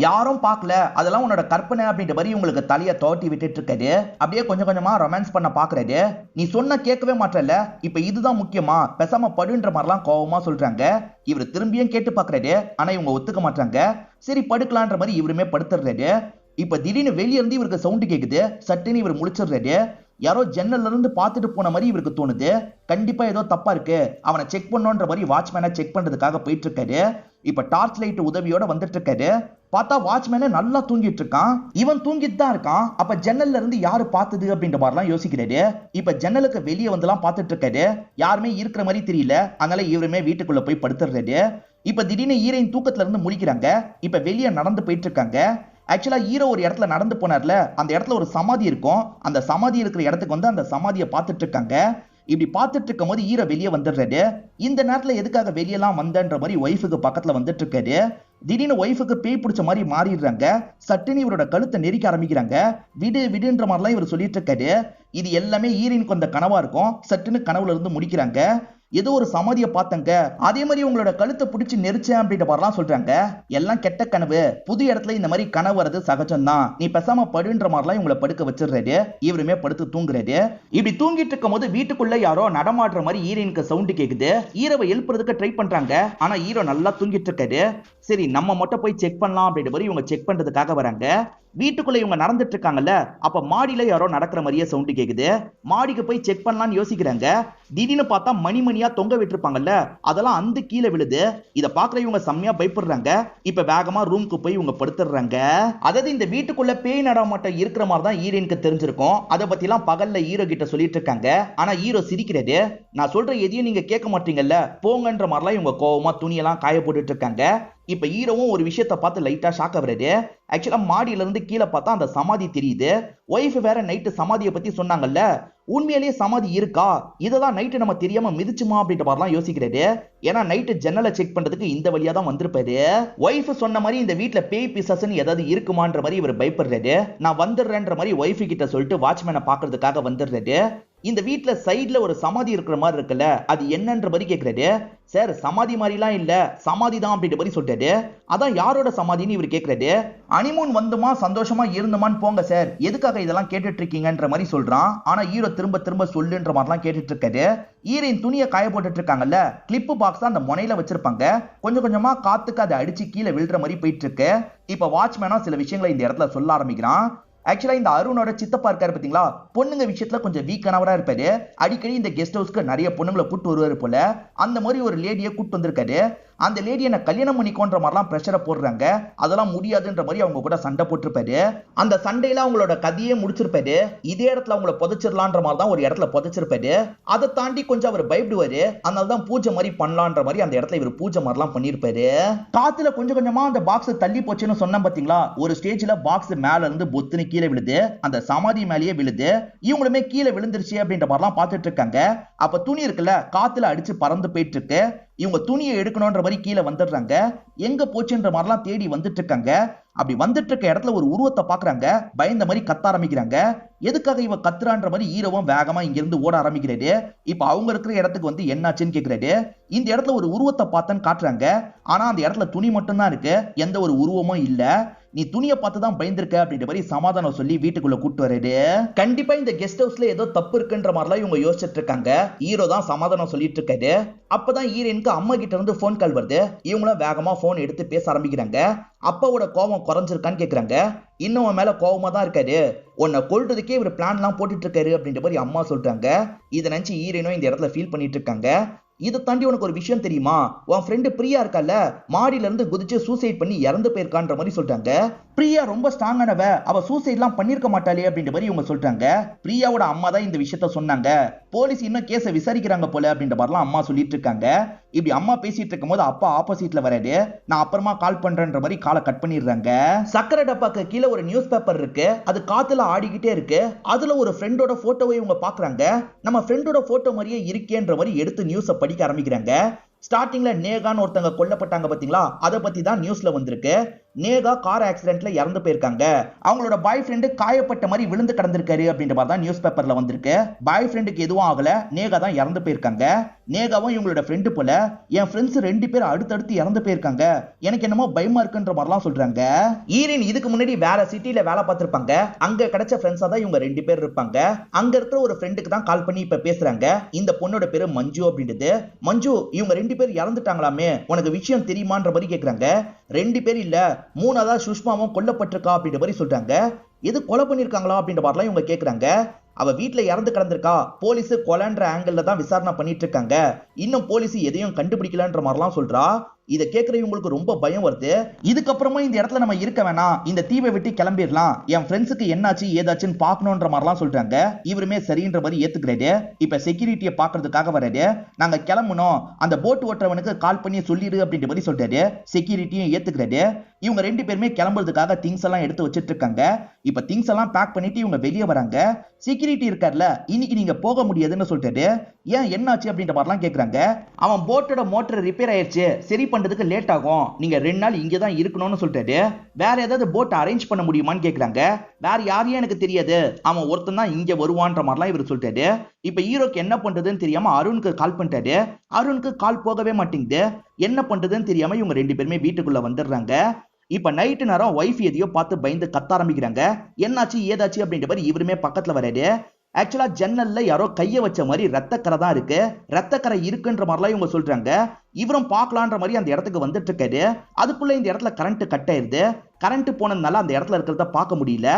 யாரும் பார்க்கல, அதெல்லாம் உன்னோட கற்பனை அப்படின்ற மாதிரி உங்களுக்கு தலையை தோட்டி விட்டுட்டு இருக்காரு. அப்படியே கொஞ்சம் கொஞ்சமா ரொமான்ஸ் பண்ண பாக்குறாரு. நீ சொன்ன கேட்கவே மாட்டல, இப்ப இதுதான் முக்கியமா, பேசாம படுன்ற மாதிரிலாம் கோவமா சொல்றாங்க. இவர் திரும்பியும் கேட்டு பாக்குறாரு. ஆனா இவங்க ஒத்துக்க மாட்டாங்க. சரி படுக்கலான்ற மாதிரி இவருமே படுத்துறாரு. இப்ப திடீர்னு வெளியே இருந்து இவருக்கு சவுண்ட் கேக்குது. சட்டுன்னு இவர் முழிச்சிடுறாரு. யாரோ ஜன்னல்ல இருந்து பார்த்துட்டு போன மாதிரி இவருக்கு தோணுது. கண்டிப்பா ஏதோ தப்பா இருக்கு, அவனை செக் பண்ணோன்ற மாதிரி வாட்ச்மேனை செக் பண்றதுக்காக போயிட்டு இருக்காரு. இப்ப டார்ச் லைட் உதவியோட வந்துட்டு இருக்காரு. பார்த்தா வாட்ச்மேனே நல்லா தூங்கிட்டு இருக்கான். இவன் தூங்கிட்டு தான் இருக்கான். அப்ப ஜன்னல்ல இருந்து யாரு பார்த்தது அப்படின்ற மாதிரிலாம் யோசிக்கிறாரு. இப்ப ஜன்னலுக்கு வெளியே வந்துலாம் பார்த்துட்டு இருக்காரு. யாருமே இருக்கிற மாதிரி தெரியல. அதனால இவருமே வீட்டுக்குள்ள போய் படுத்துறாரு. இப்ப திடீர்னு ஹீரோயின் தூக்கத்துல இருந்து முழிக்கிறாங்க. இப்ப வெளியே நடந்து போயிட்டு இருக்காங்க. ஆக்சுவலா ஹீரோ ஒரு இடத்துல நடந்து போனார்ல, அந்த இடத்துல ஒரு சமாதி இருக்கும். அந்த சமாதி இருக்கிற இடத்துக்கு வந்து அந்த சமாதியை பார்த்துட்டு இருக்காங்க. இப்படி பார்த்துட்டு இருக்கும் போது ஹீரோ வெளியே வந்துடுறாரு. இந்த நேரத்துல எதுக்காக வெளியெல்லாம் வந்தன்ற மாதிரி ஒய்ஃபுக்கு பக்கத்துல வந்துட்டு இருக்காரு. திடீர்னு ஒய்ஃபுக்கு பேய் பிடிச்ச மாதிரி மாறிடுறாங்க. சட்டுன்னு இவரோட கழுத்தை நெரிக்க ஆரம்பிக்கிறாங்க. விடு விடுன்ற மாதிரிலாம் இவர் சொல்லிட்டு இருக்காரு. இது எல்லாமே ஹீரோயினுக்கு வந்த கனவா இருக்கும். சட்டுன்னு கனவுல இருந்து முடிக்கிறாங்க. ஏதோ ஒரு சமாதியை பார்த்தங்க, அதே மாதிரி உங்களோட கழுத்தை பிடிச்சி நெரிச்சேன் அப்படின்ற மாதிரிலாம் சொல்றாங்க. எல்லாம் கெட்ட கனவு, புது இடத்துல இந்த மாதிரி கனவு வர்றது சகஜம் தான், நீ பேசாம படுன்ற மாதிரிலாம் இவங்களை படுக்க வச்சிடுறாரு. இவருமே படுத்து தூங்குறாரு. இப்படி தூங்கிட்டு இருக்கும் போது வீட்டுக்குள்ள யாரோ நடமாடுற மாதிரி ஹீரோயினுக்கு சவுண்ட் கேக்குது. ஹீரோவை எழுப்புறதுக்கு ட்ரை பண்றாங்க. ஆனா ஹீரோ நல்லா தூங்கிட்டு இருக்காரு. சரி நம்ம மட்டும் போய் செக் பண்ணலாம் அப்படின்ற மாதிரி இவங்க செக் பண்றதுக்காக வராங்க. வீட்டுக்குள்ள இவங்க நடந்துட்டு இருக்காங்கல்ல, அப்ப மாடியில யாரோ நடக்கிற மாதிரியே சவுண்ட் கேக்குது. மாடிக்கு போய் செக் பண்ணலாம்னு யோசிக்கிறாங்க. திடீர்னு பார்த்தா மணிமணியா தொங்க விட்டுருப்பாங்கல்ல, அதெல்லாம் அந்த கீழே விழுது. இத பாக்குற இவங்க செம்மையா பயப்படுறாங்க. இப்ப வேகமா ரூமுக்கு போய் இவங்க படுத்துறாங்க. அதாவது இந்த வீட்டுக்குள்ள பேய் நடமாட்டம் இருக்கிற மாதிரி தான் ஹீரோயினுக்கு தெரிஞ்சிருக்கும். அதை பத்தி எல்லாம் பகல்ல ஹீரோ கிட்ட சொல்லிட்டு இருக்காங்க. ஆனா ஹீரோ சிரிக்கிறாரு. நான் சொல்ற எதையும் நீங்க கேட்க மாட்டீங்கல்ல, போங்கன்ற மாதிரிலாம் இவங்க கோவமா துணியெல்லாம் காய போட்டுட்டு இருக்காங்க. இப்ப ஹீரோவும் ஒரு விஷயத்தை பார்த்து லைட்டா ஷாக் ஆகுறாரு. ஆக்சுவலா மாடியில இருந்து கீழே பார்த்தா அந்த சமாதி தெரியுது. ஒய்ஃப் வேற நைட்டு சமாதியை பத்தி சொன்னாங்கல்ல, உண்மையிலேயே சமாதி இருக்கா, இததான் நைட்டு நம்ம தெரியாம மிதிச்சுமா அப்படின்ற மாதிரிலாம் யோசிக்கிறாரு. ஏன்னா நைட்டு ஜன்னலை செக் பண்றதுக்கு இந்த வழியா தான் வந்திருப்பாரு. ஒய்ஃப் சொன்ன மாதிரி இந்த வீட்டுல பேய் பிசாசுன்னு ஏதாவது இருக்குமான்ற மாதிரி இவர் பயப்படுறாரு. நான் வந்துடுறேன்ற மாதிரி ஒய்ஃப் கிட்ட சொல்லிட்டு வாட்ச்மேனை பாக்குறதுக்காக வந்துடுறாரு. இந்த வீட்டுல சைடுல ஒரு சமாதி இருக்கிற மாதிரி இருக்குல்ல, அது என்னன்ற மாதிரி கேக்குறாரு. சார் சமாதி மாதிரிலாம் இல்ல, சமாதி தான் அப்படின்ற மாதிரி சொல்றாரு. அதான் யாரோட சமாதின்னு இவர் கேக்குறாரு. அனிமூன் வந்துமா சந்தோஷமா இருந்துமான்னு போங்க சார், எதுக்காக இதெல்லாம் கேட்டுட்டு இருக்கீங்கன்ற மாதிரி சொல்றான். ஆனா ஹீரோ திரும்ப திரும்ப சொல்லுன்ற மாதிரிலாம் கேட்டுட்டு இருக்காரு. ஹீரோயின் துணியை காய போட்டுட்டு இருக்காங்கல்ல, கிளிப்பு பாக்ஸ் அந்த முனையில வச்சிருப்பாங்க. கொஞ்சம் கொஞ்சமா காத்துக்கு அதை அடிச்சு கீழே விழுற மாதிரி போயிட்டு இருக்கு. இப்ப வாட்ச்மேனா சில விஷயங்களை இந்த இடத்துல சொல்ல ஆரம்பிக்கிறான். ஆக்சுவலா இந்த அருணோட சித்தப்பா இருக்காரு பாத்தீங்களா, பொண்ணுங்க விஷயத்துல கொஞ்சம் வீக்கானவரா இருப்பாரு. அடிக்கடி இந்த கெஸ்ட் ஹவுஸ்க்கு நிறைய பொண்ணுங்களை கூட்டு வருவாரு போல. அந்த மாதிரி ஒரு லேடியை கூட்டு வந்திருக்காரு. அந்த லேடி என்ன கல்யாணம் பண்ணிக்கோன்ற மாதிரிலாம் பிரஷரை போடுறாங்க. அதெல்லாம் முடியாதுன்ற மாதிரி அவங்க கூட சண்டை போட்டிருப்பாரு. அந்த சண்டையில அவங்களோட கதையே முடிச்சிருப்பாரு. இதே இடத்துல அவங்கள புதைச்சிடலான்ற மாதிரி தான் ஒரு இடத்துல புதைச்சிருப்பாரு. அதை தாண்டி கொஞ்சம் அவர் பயப்படுவாரு. அதனாலதான் பூஜை மாதிரி பண்ணலான்ற மாதிரி அந்த இடத்துல இவர் பூஜை மாதிரிலாம் பண்ணிருப்பாரு. காத்துல கொஞ்சம் கொஞ்சமா அந்த பாக்ஸ் தள்ளி போச்சுன்னு சொன்ன பாத்தீங்களா, ஒரு ஸ்டேஜ்ல பாக்ஸ் மேல இருந்து பொத்துன்னு கீழே விழுது. அந்த சமாதி மேலேயே விழுது. இவங்களுமே கீழே விழுந்துருச்சு அப்படின்ற மாதிரிலாம் பார்த்துட்டு இருக்காங்க. அப்ப துணி இருக்குல்ல, காத்துல அடிச்சு பறந்து போயிட்டு இருக்கு. இவங்க துணியை எடுக்கணும்ன்ற மாதிரி கீழே வந்துடுறாங்க. எங்க போச்சுன்ற மாதிரிலாம் தேடி வந்துட்டு இருக்காங்க. அப்படி வந்துட்டு இருக்க இடத்துல ஒரு உருவத்தை பாக்குறாங்க. பயந்த மாதிரி கத்த ஆரம்பிக்கிறாங்க. எதுக்காக இவ கத்துறான்ற மாதிரி ஹீரோவும் வேகமா இங்க இருந்து ஓட ஆரம்பிக்கிறாரு. இப்ப அவங்க இருக்கிற இடத்துக்கு வந்து என்னாச்சுன்னு கேக்குறாரு. இந்த இடத்துல ஒரு உருவத்தை பார்த்தேன்னு காட்டுறாங்க. ஆனா அந்த இடத்துல துணி மட்டும் தான் இருக்கு, எந்த ஒரு உருவமும் இல்ல. நீ துணியை பார்த்து தான் பயந்துருக்க அப்படின்ற மாதிரி சமாதானம் சொல்லி வீட்டுக்குள்ள கூட்டு வர்றாரு. கண்டிப்பா இந்த கெஸ்ட் ஹவுஸ்ல ஏதோ தப்பு இருக்குன்ற மாதிரிலாம் இவங்க யோசிச்சுட்டு இருக்காங்க. ஹீரோ தான் சமாதானம் சொல்லிட்டு இருக்காரு. அப்பதான் ஹீரோயினுக்கு அம்மா கிட்ட இருந்து போன் கால் வருது. இவங்களும் வேகமா போன் எடுத்து பேச ஆரம்பிக்கிறாங்க. அப்பாவோட கோபம் குறைஞ்சிருக்கான்னு கேக்குறாங்க. இன்னும் மேல கோபமா தான் இருக்காரு, உன்னை கொல்றதுக்கே இவர் பிளான் எல்லாம் போட்டுட்டு இருக்காரு அப்படின்ற மாதிரி அம்மா சொல்றாங்க. இதை நினைச்சு ஹீரோயினும் இந்த இடத்துல ஃபீல் பண்ணிட்டு இருக்காங்க. இதை தாண்டி உனக்கு ஒரு விஷயம் தெரியுமா, உன் ஃப்ரெண்டு பிரியா இருக்கல்ல, மாடியில இருந்து குதிச்சு சூசைட் பண்ணி இறந்து போயிருக்கான்ற மாதிரி சொல்றாங்க. பிரியா ரொம்ப ஸ்ட்ராங்கானவ, அவ சூசைட் எல்லாம் பண்ணிருக்க மாட்டாளே அப்படின்ற மாதிரி இவங்க சொல்றாங்க. பிரியாவோட அம்மா தான் இந்த விஷயத்த சொன்னாங்க. போலீஸ் இன்னும் கேஸை விசாரிக்கிறாங்க போல அப்படின்ற மாதிரிலாம் அம்மா சொல்லிட்டு இருக்காங்க. இப்படி அம்மா பேசிட்டு இருக்கும் போது அப்பா ஆப்போசிட்ல வராது. நான் அப்புறமா கால் பண்றேன்ற மாதிரி காலை கட் பண்ணிடுறாங்க. சக்கரை டப்பாக்கு கீழே ஒரு நியூஸ் பேப்பர் இருக்கு, அது காத்துல ஆடிக்கிட்டே இருக்கு. அதுல ஒரு ஃப்ரெண்டோட போட்டோவை இவங்க பாக்குறாங்க. நம்ம ஃப்ரெண்டோட போட்டோ மாதிரியே இருக்கேன்ற மாதிரி எடுத்து நியூஸை படிக்க ஆரம்பிக்கிறாங்க. ஸ்டார்டிங்ல நேகான்னு ஒருத்தங்க கொல்லப்பட்டாங்க பாத்தீங்களா, அதை பத்தி தான் நியூஸ்ல வந்திருக்கு. நேகா கார் ஆக்சிடென்ட்ல இறந்து போயிருக்காங்க. அவங்களோட பாய் ஃப்ரெண்டு காயப்பட்ட மாதிரி விழுந்து கிடந்திருக்காரு அப்படின்ற மாதிரி தான் நியூஸ் பேப்பர்ல வந்திருக்கு. பாய் ஃப்ரெண்டுக்கு எதுவும் ஆகல, நேகா தான் இறந்து போயிருக்காங்க. நேகாவும் இவங்களோட ஃப்ரெண்டு போல, என் ஃப்ரெண்ட்ஸ் 2 பேர் அடுத்தடுத்து இறந்து போயிருக்காங்க, எனக்கு என்னமோ பயமா இருக்குன்ற மாதிரிலாம் சொல்றாங்க. ஈரின் இதுக்கு முன்னாடி வேற சிட்டில வேலை பார்த்திருப்பாங்க. அங்க கிடைச்ச ஃப்ரெண்ட்ஸா தான் இவங்க 2 பேர் இருப்பாங்க. அங்க இருக்கிற ஒரு ஃப்ரெண்டுக்கு தான் கால் பண்ணி இப்ப பேசுறாங்க. இந்த பொண்ணோட பேரு மஞ்சு அப்படின்றது. மஞ்சு, இவங்க 2 பேர் இறந்துட்டாங்களாமே, உனக்கு விஷயம் தெரியுமான்ற மாதிரி கேக்குறாங்க. 2 பேர் இல்ல, 3ஆவதா சுஷ்மாவும் கொல்லப்பட்டிருக்கா அப்படின்ற மாதிரி சொல்றாங்க. எது கொலை பண்ணிருக்காங்களா அப்படின்ற மாதிரிலாம் இவங்க கேக்குறாங்க. அவ வீட்டுல இறந்து கிடந்திருக்கா, போலீஸ் கொலைன்ற ஆங்கிள் தான் விசாரணை பண்ணிட்டு இருக்காங்க, இன்னும் போலீஸ் எதையும் கண்டுபிடிக்கலன்ற மாதிரிலாம் சொல்றா. இதை கேட்கறவங்களுக்கு ரொம்ப பயம் வருது. இதுக்கப்புறமா இந்த இடத்துல நம்ம இருக்க வேணாம், இந்த தீவை விட்டு கிளம்பிடலாம், என் ஃப்ரெண்ட்ஸுக்கு என்னாச்சு ஏதாச்சுன்னு பாக்கணும்ன்ற மாதிரிலாம் சொல்றாங்க. இவருமே சரின்ற மாதிரி ஏத்துக்கிறாரு. இப்ப செக்யூரிட்டியை பாக்குறதுக்காக வராரு. நாங்க கிளம்பணும், அந்த போட் ஓட்டுறவனுக்கு கால் பண்ணி சொல்லிடு அப்படின்ற மாதிரி சொல்றாரு. செக்யூரிட்டியும் ஏத்துக்கிறாரு. இவங்க 2 பேருமே கிளம்புறதுக்காக திங்ஸ் எல்லாம் எடுத்து வச்சிட்டு இருக்காங்க. இப்ப திங்ஸ் எல்லாம் பேக் பண்ணிட்டு இவங்க வெளியே வராங்க. செக்யூரிட்டி இருக்கார்ல, இன்னைக்கு நீங்க போக முடியாதுன்னு சொல்லிட்டாரு. ஏன் என்னாச்சு அப்படின்ற மாதிரிலாம் கேக்குறாங்க. அவன் போட்டோட மோட்டர் ரிப்பேர் ஆயிடுச்சு, சரி பண்றதுக்கு லேட் ஆகும், நீங்க 2 நாள் இங்க தான் இருக்கணும்னு சொல்லிட்டாரு. வேற ஏதாவது போட் அரேஞ்ச் பண்ண முடியுமான்னு கேக்குறாங்க. வேற யாரையும் எனக்கு தெரியாது, அவன் ஒருத்தன் தான் இங்க வருவான்ற மாதிரிலாம் இவர் சொல்லிட்டாரு. இப்ப ஹீரோக்கு என்ன பண்றதுன்னு தெரியாம அருணுக்கு கால் பண்ணிட்டாரு. அருணுக்கு கால் போகவே மாட்டேங்குது. என்ன பண்றதுன்னு தெரியாம இவங்க 2 பேருமே வீட்டுக்குள்ள வந்துடுறாங்க. இப்ப நைட்டு நேரம் ஒய்ஃப் எதையோ பார்த்து பயந்து கத்த ஆரம்பிக்கிறாங்க. என்னாச்சு ஏதாச்சு அப்படின்ற மாதிரி இவருமே பக்கத்துல வராரு. ஆக்சுவலா ஜன்னல்ல யாரோ கைய வச்ச மாதிரி ரத்தக்கரை தான் இருக்கு, ரத்தக்கரை இருக்குன்ற மாதிரிலாம் இவங்க சொல்றாங்க. இவரும் பார்க்கலான்ற மாதிரி அந்த இடத்துக்கு வந்துட்டு இருக்காரு. அதுக்குள்ள இந்த இடத்துல கரண்ட் கட் ஆயிருது. கரண்ட் போனதுனால அந்த இடத்துல இருக்கிறத பார்க்க முடியல.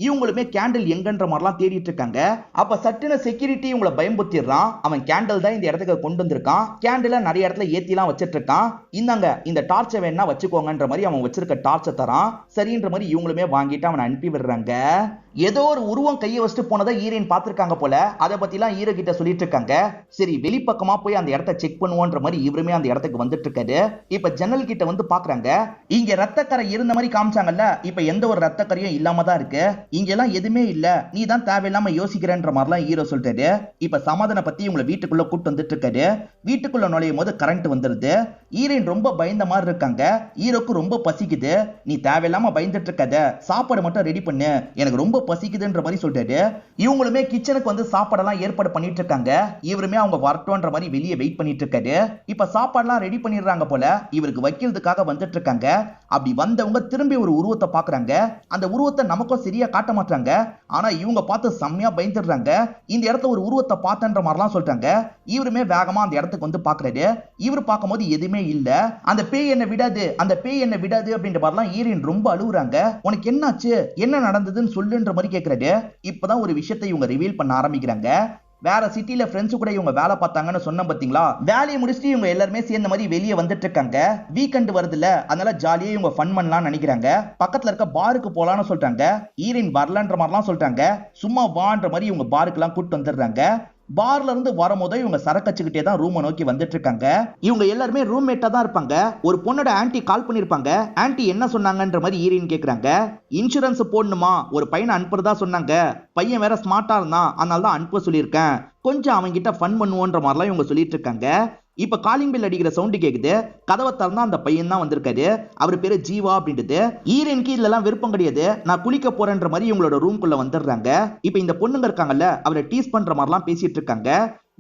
இவங்களுமே கேண்டில் எங்கன்ற மாதிரிலாம் தேடிட்டு இருக்காங்க. அப்ப சட்டுன செக்யூரிட்டி இவங்களை பயம்புத்திடுறான். அவன் கேண்டில் தான் இந்த இடத்துக்கு கொண்டு வந்திருக்கான். கேண்டில நிறைய இடத்துல ஏத்திலாம் வச்சிட்டு இருக்கான். இந்தாங்க, இந்த டார்ச்சை வேணா வச்சுக்கோங்கன்ற மாதிரி அவன் வச்சிருக்க டார்ச்சை தரான். சரின்ற மாதிரி இவங்களுமே வாங்கிட்டு அவனை அனுப்பி விடுறாங்க. ஏதோ ஒரு உருவம் கையை வச்சுட்டு போனதை ஹீரோயின் பார்த்திருக்காங்க போல, அதை பத்திலாம் ஹீரோ கிட்ட சொல்லிட்டு இருக்காங்க. சரி, வெளிப்பக்கமா போய் அந்த இடத்த செக் பண்ணுவோன்ற மாதிரி இவருமே அந்த இடத்துக்கு வந்துட்டு இருக்காரு. இப்ப ஜன்னல் கிட்ட வந்து பாக்குறாங்க. இங்க ரத்தக்கரை இருந்த மாதிரி காமிச்சாங்கல்ல, இப்ப எந்த ஒரு ரத்தக்கரையும் இல்லாம தான் இருக்கு, இங்கெல்லாம் எதுவுமே இல்ல, நீ தான் தேவையில்லாம யோசிக்கிறன்ற மாதிரிலாம் ஹீரோ சொல்றாரு. இப்ப சமாதான பத்தி இவங்களை வீட்டுக்குள்ள கூட்டு வந்துட்டு இருக்காரு. வீட்டுக்குள்ள நுழையும் போது கரண்ட் வந்துருது. ஹீரோயின் ரொம்ப பயந்த மாதிரி இருக்காங்க. ஹீரோக்கு ரொம்ப பசிக்குது. நீ தேவையில்லாம பயந்துட்டு இருக்காத, சாப்பாடு மட்டும் ரெடி பண்ணு, எனக்கு ரொம்ப பசிக்குதுன்ற மாதிரி சொல்றாரு. இவங்களுமே கிச்சனுக்கு வந்து சாப்பாடெல்லாம் ஏற்பாடு பண்ணிட்டு இருக்காங்க. இவருமே அவங்க வரட்டும்ன்ற மாதிரி வெளியே வெயிட் பண்ணிட்டு இருக்காரு. இப்ப சாப்பாடுலாம் ரெடி பண்ணிடுறாங்க போல, இவருக்கு வைக்கிறதுக்காக வந்துட்டு இருக்காங்க. அப்படி வந்தவங்க திரும்பி ஒரு உருவத்தை பாக்குறாங்க. அந்த உருவத்தை நமக்கும் சரியா காட்ட மாட்டாங்க. ஆனா இவங்க பார்த்து செம்மையா பயந்துடுறாங்க. இந்த இடத்துல ஒரு உருவத்தை பார்த்தன்ற மாதிரிலாம் சொல்றாங்க. இவருமே வேகமா அந்த இடத்துக்கு வந்து பாக்குறாரு. இவர் பார்க்கும்போது எதுவுமே இல்ல. அந்த பேய் என்ன விடாது, அந்த பேய் என்ன விடாது அப்படின்ற மாதிரிலாம் ஹீரோயின் ரொம்ப அழுகுறாங்க. உனக்கு என்னாச்சு, என்ன நடந்ததுன்னு சொல்லுன்ற மாதிரி கேக்குறாரு. இப்பதான் ஒரு விஷயத்தை இவங்க ரிவீல் பண்ண ஆரம்பிக்கிறாங்க. வேற சிட்டில ஃப்ரெண்ட்ஸ் கூட இவங்க வேலை பார்த்தாங்கன்னு சொன்ன பாத்தீங்களா, வேலையை முடிச்சுட்டு இவங்க எல்லாருமே சேர்ந்த மாதிரி வெளியே வந்துட்டு இருக்காங்க. வீக்கெண்ட் வருதுல, அதனால ஜாலியா இவங்க ஃபன் பண்ணலாம் நினைக்கிறாங்க. பக்கத்துல இருக்க பாருக்கு போலான்னு சொல்றாங்க. ஹீரோயின் வரலன்ற மாதிரிலாம் சொல்றாங்க. சும்மா வான்ற மாதிரி இவங்க பாருக்கு எல்லாம் கூட்டு வந்துடுறாங்க. பார்ல இருந்து வரும்போது இவங்க சரக்கச்சுக்கிட்டே தான் ரூமை நோக்கி வந்துட்டு இருக்காங்க. இவங்க எல்லாருமே ரூம்மேட்டா தான் இருப்பாங்க. ஒரு பொண்ணோட ஆன்ட்டி கால் பண்ணிருப்பாங்க. ஆன்ட்டி என்ன சொன்னாங்கன்ற மாதிரி ஹீரோயின் கேக்குறாங்க. இன்சூரன்ஸ் போடணுமா, ஒரு பையனை அனுப்புறதா சொன்னாங்க, பையன் வேற ஸ்மார்ட்டா இருந்தான், அதனால தான் அனுப்ப சொல்லியிருக்கேன், கொஞ்சம் அவங்க கிட்ட ஃபன் பண்ணுவோன்ற மாதிரிலாம் இவங்க சொல்லிட்டு இருக்காங்க. இப்ப காலிங் பெல் அடிக்கிற சவுண்ட் கேக்குது. கதவை திறந்தா அந்த பையன் தான் வந்திருக்காரு. அவர் பேரு ஜீவா அப்படின்றது. ஹீரோயினுக்கு இதெல்லாம் விருப்பம் கிடையாது. நான் குளிக்க போறேன்ற மாதிரி இவங்களோட ரூம்குள்ள வந்துடுறாங்க. இப்ப இந்த பொண்ணுங்க இருக்காங்கல்ல, அவரை டீஸ் பண்ற மாதிரிலாம் பேசிட்டு இருக்காங்க.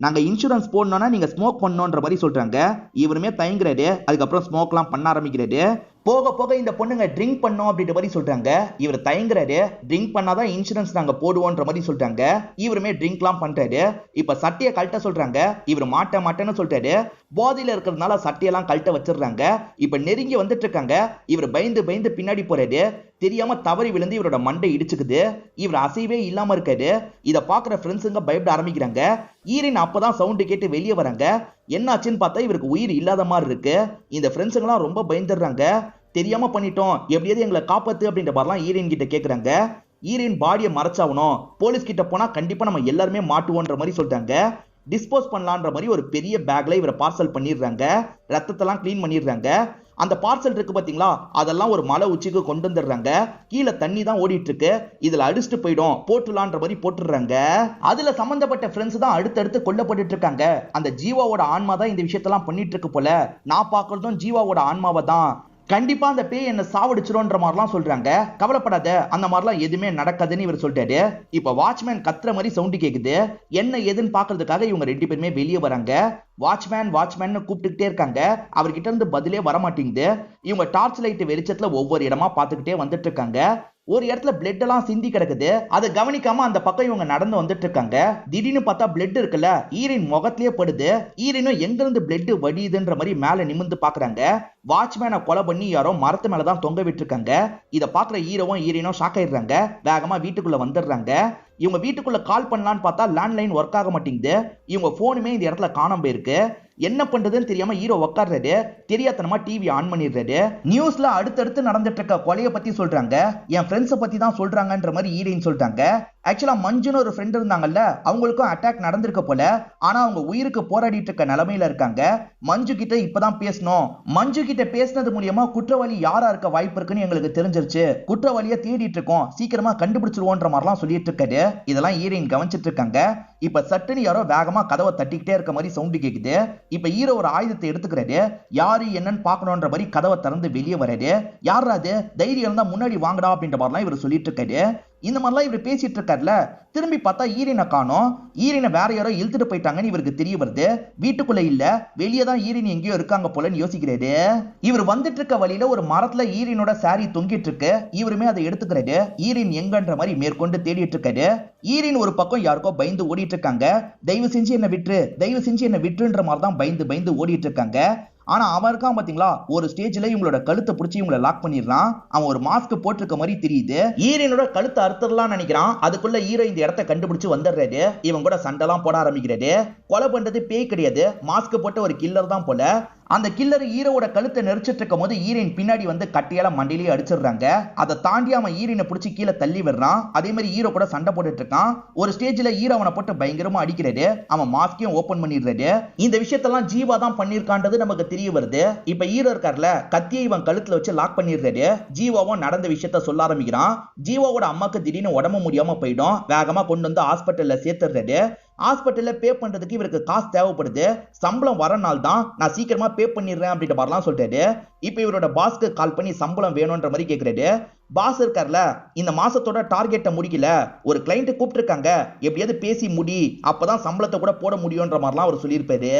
நாங்க இன்சூரன்ஸ் போடணும்னா நீங்க ஸ்மோக் பண்ணணும்ன்ற மாதிரி சொல்றாங்க. இவருமே தயங்குறாரு. அதுக்கப்புறம் ஸ்மோக் எல்லாம் பண்ண ஆரம்பிக்கிறாரு. போக போக இந்த பொண்ணுங்க ட்ரிங்க் பண்ணோம் அப்படின்ற மாதிரி சொல்றாங்க. இவர் தயங்குறாரு. ட்ரிங்க் பண்ணாதான் இன்சூரன்ஸ் நாங்க போடுவோன்ற மாதிரி சொல்றாங்க. இவருமே ட்ரிங்க்லாம் பண்றாரு. இப்ப சட்டையை கழட்ட சொல்றாங்க. இவர் மாட்டேன்னு சொல்றாரு. போதையில இருக்கிறதுனால சட்டையெல்லாம் கழட்ட வச்சிடுறாங்க. இப்ப நெருங்கி வந்துட்டு இருக்காங்க. இவர் பயந்து பயந்து பின்னாடி போறாரு. தெரியாம தவறி விழுந்து இவரோட மண்டை இடிச்சுக்குது. இவர் அசைவே இல்லாம இருக்காரு. இத பாக்குற ஃப்ரெண்ட்ஸுங்க பயப்பட ஆரம்பிக்கிறாங்க. ஈரின் அப்பதான் சவுண்ட் கேட்டு வெளியே வராங்க. என்னாச்சுன்னு பார்த்தா இவருக்கு உயிர் இல்லாத மாதிரி இருக்கு. இந்த ஃப்ரெண்ட்ஸுங்களாம் ரொம்ப பயந்துடுறாங்க. தெரியாம பண்ணிட்டோம், எப்படியாவது எங்களை காப்பாத்து அப்படின்ற மாதிரிலாம் ஈரின் கிட்ட கேக்குறாங்க. ஈரின் பாடியை மறைச்சாகணும், போலீஸ் கிட்ட போனா கண்டிப்பா நம்ம எல்லாருமே மாட்டுவோன்ற மாதிரி சொல்றாங்க. டிஸ்போஸ் பண்ணலான்ற மாதிரி ஒரு பெரிய பேக்ல இவரை பார்சல் பண்ணிடுறாங்க. ரத்தத்தெல்லாம் கிளீன் பண்ணிடுறாங்க. அந்த பார்சல் இருக்கு பாத்தீங்களா, அதெல்லாம் ஒரு மலை உச்சிக்கு கொண்டு வந்துடுறாங்க. கீழே தண்ணி தான் ஓடிட்டு இருக்கு. இதுல அடிச்சுட்டு போயிடும், போட்டுலான்ற மாதிரி போட்டுடுறாங்க. அதுல சம்பந்தப்பட்ட ஃப்ரெண்ட்ஸ் தான் அடுத்தடுத்து கொல்லப்பட்டு இருக்காங்க. அந்த ஜீவாவோட ஆன்மா தான் இந்த விஷயத்தெல்லாம் பண்ணிட்டு இருக்கு போல. நான் பாக்குறதும் ஜீவாவோட ஆன்மாவை தான். கண்டிப்பா அந்த பேய் என்ன சாவடிச்சிரோன்ற மாதிரிலாம் சொல்றாங்க. கவலைப்படாத, அந்த மாதிரிலாம் எதுவுமே நடக்காதுன்னு இவர் சொல்றாரு. இப்ப வாட்ச்மேன் கத்துற மாதிரி சவுண்ட் கேக்குது. என்ன ஏதுன்னு பாக்குறதுக்காக இவங்க ரெண்டு பேருமே வெளியே வராங்க. வாட்ச்மேன் கூப்பிட்டுக்கிட்டே இருக்காங்க. அவர்கிட்ட இருந்து பதிலே வர மாட்டேங்குது. இவங்க டார்ச் லைட் வெளிச்சத்துல ஒவ்வொரு இடமா பார்த்துக்கிட்டே வந்துட்டு இருக்காங்க. ஒரு இடத்துல பிளட் எல்லாம் சிந்தி கிடக்குது. அதை கவனிக்காம அந்த பக்கம் இவங்க நடந்து வந்துட்டு இருக்காங்க. திடீர்னு பார்த்தா பிளட் இருக்குல்ல, ஈரின் முகத்திலேயே படுது. ஈரினும் எங்க இருந்து பிளட் வடியுதுன்ற மாதிரி மேல நிமிந்து பாக்குறாங்க. வாட்ச்மேனை கொலை பண்ணி யாரோ மரத்து மேலதான் தொங்க விட்டுருக்காங்க. இதை பாக்குற ஈரவும் ஈரினும் ஷாக் ஆயிடுறாங்க. வேகமா வீட்டுக்குள்ள வந்துடுறாங்க. இவங்க வீட்டுக்குள்ள கால் பண்ணலான்னு பார்த்தா லேண்ட்லைன் ஒர்க் ஆக மாட்டேங்குது. இவங்க போனுமே இந்த இடத்துல காணாம போயிருக்கு. என்ன பண்றதுன்னு தெரியாம ஹீரோ உட்கார்றாரு. தெரியாதனமா டிவி ஆன் பண்ணிடுறாரு. நியூஸ்ல அடுத்தடுத்து நடந்துட்டு இருக்க கொலையை பத்தி சொல்றாங்க. என் ஃப்ரெண்ட்ஸை பத்தி தான் சொல்றாங்கன்ற மாதிரி ஹீரோயின் சொல்றாங்க. ஆக்சுவலா மஞ்சுன்னு ஒரு ஃப்ரெண்ட் இருந்தாங்கல்ல, அவங்களுக்கும் அட்டாக் நடந்திருக்க போல. ஆனா அவங்க உயிருக்கு போராடிட்டு இருக்க நிலைமையில இருக்காங்க. மஞ்சு கிட்ட இப்பதான் பேசணும். மஞ்சு கிட்ட பேசினது மூலியமா குற்றவாளி யாரா இருக்க வாய்ப்பு இருக்குன்னு எங்களுக்கு தெரிஞ்சிருச்சு. குற்றவாளியை தேடிட்டு இருக்கோம், சீக்கிரமா கண்டுபிடிச்சிருவோன்ற மாதிரிலாம் சொல்லிட்டு இருக்காரு. இதெல்லாம் ஹீரோயின் கவனிச்சிட்டு இருக்காங்க. இப்ப சட்டுன்னு யாரோ வேகமா கதவை தட்டிக்கிட்டே இருக்க மாதிரி சவுண்ட் கேக்குது. இப்ப ஹீரோ ஒரு ஆயுதத்தை எடுத்துக்கிறாரு. யாரு என்னன்னு பாக்கணும்ன்ற மாதிரி கதவை திறந்து வெளியே வராரு. யாராவது தைரியம் இருந்தா முன்னாடி வாங்கடா அப்படின்ற மாதிரிலாம் இவர் சொல்லிட்டு இருக்காரு. இந்த மாதிரிலாம் இவர் பேசிட்டு இருக்காருல. திரும்பி பார்த்தா ஈரினை காணோம். ஈரினை வேற யாரோ இழுத்துட்டு போயிட்டாங்கன்னு இவருக்கு தெரிய வருது. வீட்டுக்குள்ள இல்ல, வெளியே தான் ஈரின் எங்கேயோ இருக்காங்க போலன்னு யோசிக்கிறாரு. இவர் வந்துட்டு இருக்க வழியில ஒரு மரத்துல ஈரினோட சாரி தொங்கிட்டு இருக்கு. இவருமே அதை எடுத்துக்கிறாரு. ஈரின் எங்கன்ற மாதிரி மேற்கொண்டு தேடிட்டு இருக்காரு. ஈரின் ஒரு பக்கம் யாருக்கோ பயந்து ஓடிட்டு இருக்காங்க. தயவு செஞ்சு என்ன விட்டுன்ற மாதிரி தான் பயந்து ஓடிட்டு இருக்காங்க. ஆனா அவன் இருக்கான் பாத்தீங்களா, ஒரு ஸ்டேஜ்ல இவங்களோட கழுத்தை பிடிச்சி இவங்களை லாக் பண்ணிடுறான். அவன் ஒரு மாஸ்க் போட்டிருக்க மாதிரி தெரியுது. ஈரனோட கழுத்தை அறுத்துடலாம் நினைக்கிறான். அதுக்குள்ள ஹீரோ இந்த இடத்தை கண்டுபிடிச்சு வந்துடுறாரு. இவன் கூட சண்டைலாம் போட ஆரம்பிக்கிறாரு. கொலை பண்றது பேய் கிடையாது, மாஸ்க் போட்ட ஒரு கில்லர் தான் போல. அந்த கில்லர் ஹீரோவோட கழுத்தை நெரிச்சிட்டு இருக்கும் போது ஈரின் பின்னாடி வந்து கட்டையால மண்டையிலேயே அடிச்சிடுறாங்க. அதை தாண்டி அவன் ஈரினை பிடிச்சி கீழே தள்ளி விடுறான். அதே மாதிரி ஹீரோ கூட சண்டை போட்டுட்டு இருக்கான். ஒரு ஸ்டேஜ்ல ஹீரோ அவனை போட்டு பயங்கரமா அடிக்கிறாரு. அவன் மாஸ்கையும் ஓபன் பண்ணிடுறாரு. இந்த விஷயத்தெல்லாம் ஜீவா தான் பண்ணிருக்கான்றது நமக்கு தெரிய வருது. இப்ப ஹீரோ இருக்கார்ல, கத்தியை இவன் கழுத்துல வச்சு லாக் பண்ணிடுறாரு. ஜீவாவும் நடந்த விஷயத்த சொல்ல ஆரம்பிக்கிறான். ஜீவாவோட அம்மாக்கு திடீர்னு உடம்பு முடியாம போயிடும். வேகமா கொண்டு வந்து ஹாஸ்பிட்டல்ல சேர்த்துறாரு. ஹாஸ்பிட்டல்ல பே பண்றதுக்கு இவருக்கு காசு தேவைப்படுது. சம்பளம் வர நாள் தான், நான் சீக்கிரமா பே பண்ணிடுறேன் அப்படின்ற மாதிரிலாம் சொல்றாரு. இப்ப இவரோட பாஸ்க்கு கால் பண்ணி சம்பளம் வேணும்ன்ற மாதிரி கேக்குறாரு. பாஸ் இருக்கார்ல, இந்த மாசத்தோட டார்கெட்டை முடிக்கல, ஒரு கிளைண்ட் கூப்பிட்டுருக்காங்க, எப்படியாவது பேசி முடி, அப்பதான் சம்பளத்தை கூட போட முடியும்ன்ற மாதிரிலாம் அவர் சொல்லியிருப்பாரு.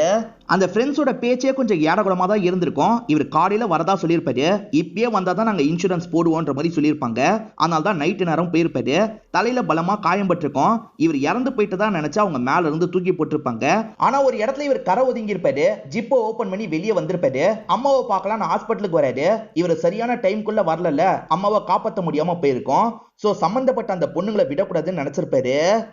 அந்த ஃப்ரெண்ட்ஸோட பேச்சே கொஞ்சம் ஏடகுடமா தான் இருந்திருக்கும். இவர் காலையில வரதா சொல்லியிருப்பாரு. இப்பயே வந்தா தான் நாங்க இன்சூரன்ஸ் போடுவோன்ற மாதிரி சொல்லியிருப்பாங்க. அதனால தான் நைட்டு நேரம் போயிருப்பாரு. தலையில பலமா காயம் பட்டிருக்கும். இவர் இறந்து போயிட்டு தான் நினைச்சா அவங்க மேல இருந்து தூக்கி போட்டிருப்பாங்க. ஆனா ஒரு இடத்துல இவர் கரை ஒதுங்கி இருப்பாரு. ஜிப்போ ஓபன் பண்ணி வெளியே வந்திருப்பாரு. அம்மாவை பார்க்கலாம் ஹாஸ்பிட்டலுக்கு வராரு. இவர் சரியான டைம்குள்ள வரல, அம்மாவை காப்பாற்ற முடியாம போயிருக்கும். சோ சம்பந்தப்பட்ட அந்த பொண்ணுங்களை விடக்கூடாதுன்னு நினைச்சிருப்பாரு.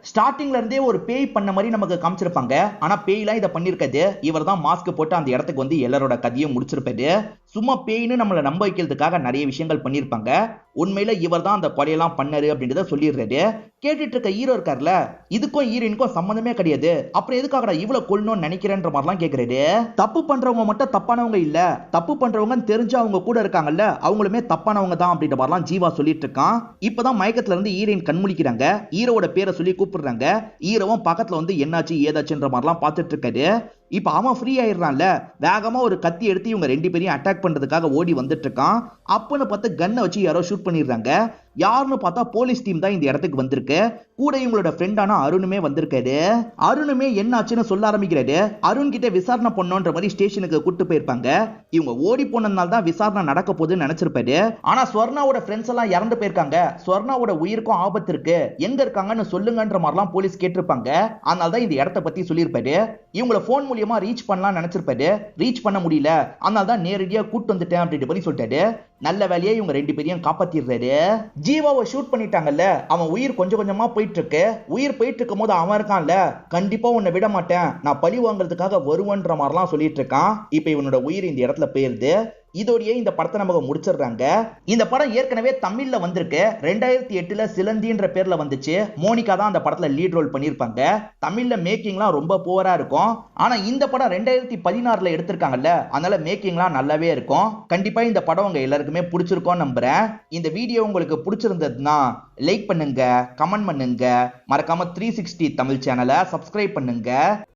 ஸ்டார்டிங்ல இருந்தே ஒரு பேய் பண்ண மாதிரி நமக்கு காமிச்சிருப்பாங்க. ஆனா பேய்லாம் இதை பண்ணிருக்காது. இவர் தான் மாஸ்க் போட்டு அந்த இடத்துக்கு வந்து எல்லாரோட கதையை முடிச்சிருப்பாரு. சும்மா பேய்னு நம்மளை நம்ப வைக்கிறதுக்காக நிறைய விஷயங்கள் பண்ணிருப்பாங்க. உண்மையில இவர் தான் அந்த கொலையெல்லாம் பண்ணாரு அப்படின்றத சொல்லிடுறாரு. கேட்டுட்டு இருக்க ஹீரோ இருக்கார்ல, இதுக்கும் ஹீரோயினுக்கும் சம்பந்தமே கிடையாது, அப்புறம் எதுக்காக இவ்வளவு கொல்லணும்னு நினைக்கிறேன்ற மாதிரிலாம் கேக்குறாரு. தப்பு பண்றவங்க மட்டும் தப்பானவங்க இல்ல, தப்பு பண்றவங்க தெரிஞ்சு அவங்க கூட இருக்காங்கல்ல, அவங்களுமே தப்பானவங்க தான் அப்படின்ற மாதிரிலாம் ஜீவா சொல்லிட்டு இருக்கான். இப்பதான் மயக்கத்துல இருந்து ஹீரோயின் கண்முழிக்கிறாங்க. ஹீரோவோட பேரை சொல்லி கூப்பிடுறாங்க. ஹீரோவும் பக்கத்துல வந்து என்னாச்சு ஏதாச்சுன்ற மாதிரிலாம் பார்த்துட்டு இருக்காரு. இப்ப அவன் ஃப்ரீ ஆயிடுறான்ல, வேகமா ஒரு கத்தி எடுத்து இவங்க 2 பேரையும் அட்டாக் பண்றதுக்காக ஓடி வந்துட்டு இருக்கான். அப்பன்னு பார்த்து கன்னை வச்சு யாரோ ஷூட் பண்ணிடுறாங்க. யாருன்னு பார்த்தா போலீஸ் டீம் தான் இந்த இடத்துக்கு வந்திருக்கு. கூட இவங்களோட ஃப்ரெண்டான அருணுமே வந்திருக்காரு. அருணுமே என்ன ஆச்சுன்னு சொல்ல ஆரம்பிக்கிறாரு. அருண் கிட்ட விசாரணை பண்ணோன்ற மாதிரி ஸ்டேஷனுக்கு கூட்டு போயிருப்பாங்க. இவங்க ஓடி போனதுனால தான் விசாரணை நடக்க போகுதுன்னு நினைச்சிருப்பாரு. ஆனா ஸ்வர்ணாவோட ஃப்ரெண்ட்ஸ் எல்லாம் இறந்து போயிருக்காங்க, ஸ்வர்ணாவோட உயிருக்கும் ஆபத்து இருக்கு, எங்க இருக்காங்கன்னு சொல்லுங்கன்ற மாதிரிலாம் போலீஸ் கேட்டிருப்பாங்க. அதனால தான் இந்த இடத்த பத்தி சொல்லியிருப்பாரு. இவங்கள போன் மூலியமா ரீச் பண்ணலாம் நினைச்சிருப்பாரு. ரீச் பண்ண முடியல, அதனால தான் நேரடியா கூட்டு வந்துட்டேன் அப்படின்னு பண்ணி சொல்லிட்டாரு. நல்ல வேலையா இவங்க 2 பேரையும் காப்பாத்திடுறாரு. ஜீவாவை ஷூட் பண்ணிட்டாங்கல்ல, அவன் உயிர் கொஞ்சம் கொஞ்சமா போயிட்டு இருக்கு. உயிர் போயிட்டு இருக்கும் போது அவன் இருக்கான்ல, கண்டிப்பா உன்னை விட மாட்டேன், நான் பழி வாங்குறதுக்காக வருவன்ற மாதிரிலாம் சொல்லிட்டு இருக்கான். இப்ப இவனோட உயிர் இந்த இடத்துல போயிருது. இதோடயே இந்த படத்தை நமக்கு முடிச்சிடுறாங்க. இந்த படம் ஏற்கனவே தமிழ்ல வந்திருக்கு. 2008ல சிலந்தின்ற பேர்ல வந்துச்சு. மோனிகா தான் அந்த படத்துல லீட் ரோல் பண்ணிருப்பாங்க. தமிழ்ல மேக்கிங்லாம் ரொம்ப புவரா இருக்கும். ஆனா இந்த படம் 2016ல எடுத்திருக்காங்கல்ல, அதனால மேக்கிங்லாம் நல்லாவே இருக்கும். கண்டிப்பா இந்த படம் உங்க எல்லாருக்குமே பிடிச்சிருக்கும் நம்புறேன். இந்த வீடியோ உங்களுக்கு பிடிச்சிருந்ததுன்னா லைக் பண்ணுங்க, கமெண்ட் பண்ணுங்க, மறக்காம 360 தமிழ் சேனலை சப்ஸ்கிரைப் பண்ணுங்க.